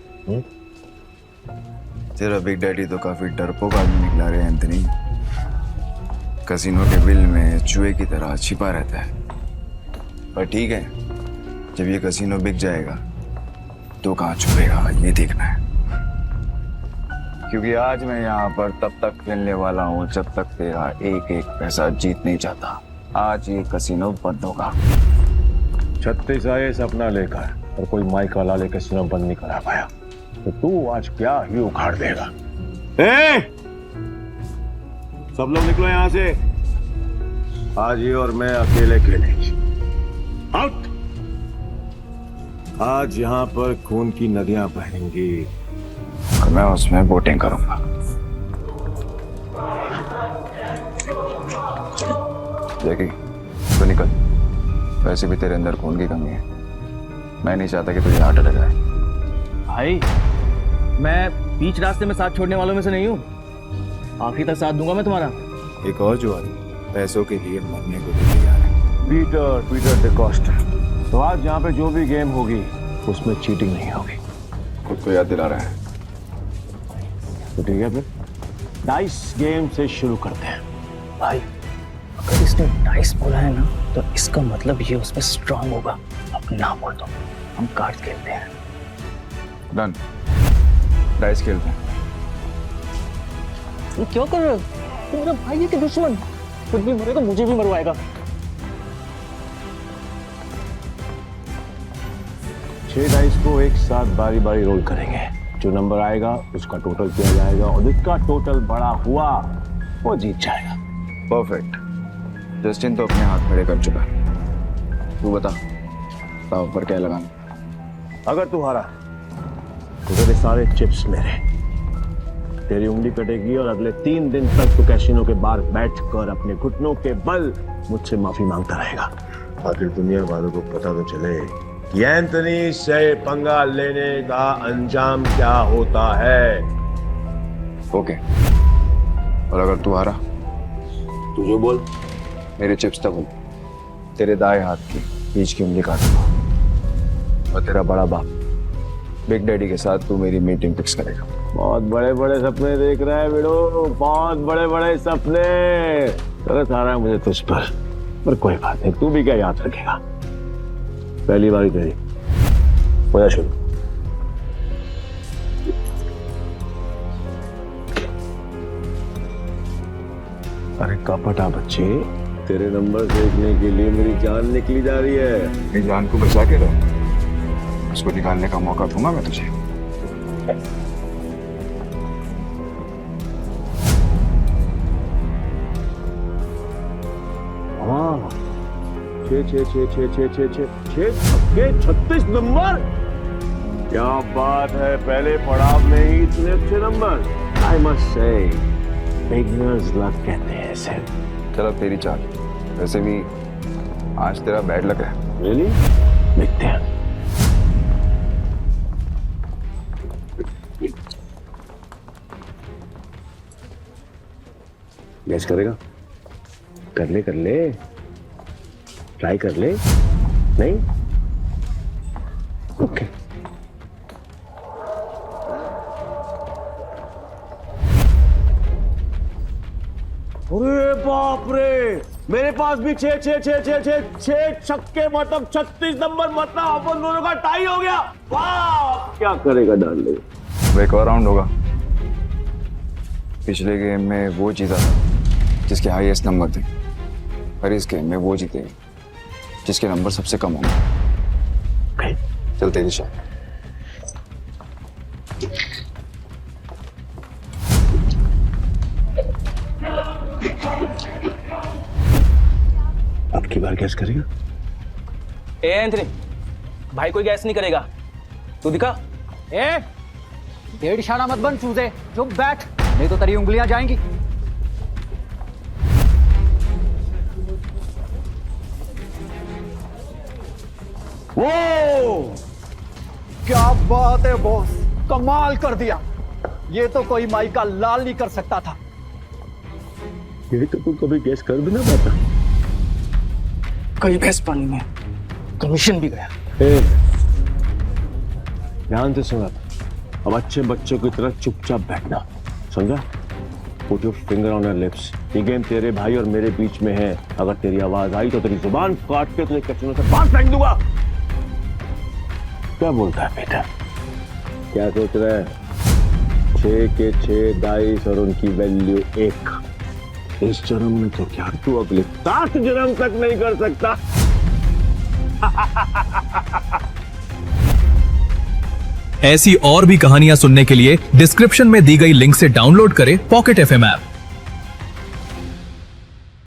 तेरा बिग डैडी तो काफी डरपोक आदमी निकला रे एंथनी। कसीनो के बिल में चूहे की तरह छिपा रहता है। पर ठीक है, जब ये कसीनो बिक जाएगा तो कहाँ छुपेगा ये देखना है। क्योंकि आज मैं यहाँ पर तब तक खेलने वाला हूँ जब तक तेरा एक एक पैसा जीत नहीं जाता। आज ये कसीनो बंद होगा। 36 आए सपना लेकर और कोई माइक वाला लेकर कसीनो बंद नहीं करा पाया, तो तू आज क्या ही उखाड़ देगा। सब लोग निकलो यहाँ से। आज ये और मैं अकेले खेलेंगे। आउट। आज यहाँ पर खून की नदियां बहेंगी और मैं उसमें वोटिंग करूंगा। जैकी, तो निकल। वैसे भी तेरे अंदर खून की कमी है। मैं नहीं चाहता कि तुझे हार्ट अटैक आए। भाई, मैं बीच रास्ते में साथ छोड़ने वालों में से नहीं हूँ। आखिरी तक साथ दूंगा मैं तुम्हारा। एक और जुआरी पैसों के लिए मरने को भी तैयार है। पीटर डिकोस्टा। तो आज यहाँ पे जो भी गेम होगी उसमें चीटिंग नहीं होगी। खुद को याद दिला रहा है। तो ठीक है, फिर डाइस गेम से शुरू करते हैं। भाई, अगर इसने डाइस बोला है ना, तो इसका मतलब ये उसमें स्ट्रांग होगा। अब ना बोल दो, हम कार्ड खेलते हैं। डन, डाइस खेलते हैं। तुम क्यों कर रहे हो? तुम मेरा भाई है कि दुश्मन? खुद भी मरेगा, मुझे भी मरवाएगा। 6 डाइस को एक साथ बारी बारी रोल करेंगे। जो नंबर आएगा उसका टोटल किया जाएगा और जिसका टोटल बड़ा हुआ वो जीत जाएगा। परफेक्ट। जस्टिन तो अपने हाथ खड़े कर चुका है। तू बता, दाव पर क्या लगाना? अगर तू हारा तो तेरे सारे चिप्स मेरे, तेरी उंगली कटेगी और अगले 3 दिन तक तू कैसीनो के बाहर बैठकर अपने घुटनों के बल मुझसे माफी मांगता रहेगा। आखिर दुनिया वालों को पता तो चले कि एंथनी से पंगा लेने का अंजाम क्या होता है। ओके, और अगर तू हारा तू जो बोल, मेरे चिप्स तक हो, तेरे दाएं हाथ की बीच की उंगली काटूंगा और तेरा बड़ा बाप बिग डैडी के साथ तू मेरी मीटिंग फिक्स करेगा। बहुत बड़े बड़े सपने देख रहा है बेड़ो, बहुत बड़े बड़े सपने। तरस आ रहा है मुझे तुझ पर कोई बात नहीं, तू भी क्या याद रखेगा। पहली बारी तेरी, हो जा शुरू। अरे कपटा बच्चे, तेरे नंबर देखने के लिए मेरी जान निकली जा रही है। मेरी जान को बचा के रहो, उसको निकालने का मौका दूंगा मैं तुझे। हाँ, 36 नंबर, क्या बात है। पहले पड़ाव में ही इतने अच्छे number. I must say beginners luck कहते हैं इसे। चलो तेरी चाल, वैसे भी आज तेरा बैड लक है। रियली? देखते हैं। गैस करेगा? कर ले ट्राई कर ले। नहीं? ओके। अरे बाप रे, मेरे पास भी 6 छक्के, मतलब 36 नंबर, मतलब अपन दोनों का टाई हो गया। वाह, क्या करेगा डार्लिंग? अब एक और राउंड होगा। पिछले गेम में वो जीता था जिसके हाईएस्ट नंबर थे, और इस गेम में वो जीतेगा जिसके नंबर सबसे कम होंगे। चल तेरी शायद। अब की बार गैस करेगा? ए एंथनी, भाई कोई गैस नहीं करेगा, तू दिखा। ए, डेढ़ इशारा मत बन चूजे, चुप बैठ, नहीं तो तेरी उंगलियां जाएंगी। वो क्या बात है बॉस, कमाल कर दिया। ये तो कोई माई का लाल नहीं कर सकता था। ये तो तू कभी गैस कर भी ना पाता। कई भैंस पानी में, कमीशन भी गया। ध्यान से सुना, अब अच्छे बच्चों की तरह चुपचाप बैठना, समझा? Put your finger on your lips. ये गेम तेरे भाई और मेरे बीच में है। अगर तेरी आवाज आई तो तेरी जुबान काट के तुझे कैसीनो से बाहर फेंक दूंगा। क्या बोलता है बेटा? क्या सोच रहा है? 6 के 6 डाइस और उनकी वैल्यू 1। इस जन्म में तो क्या, तू अगले 7 जन्म तक नहीं कर सकता। ऐसी और भी कहानियां सुनने के लिए डिस्क्रिप्शन में दी गई लिंक से डाउनलोड करें पॉकेट FM ऐप।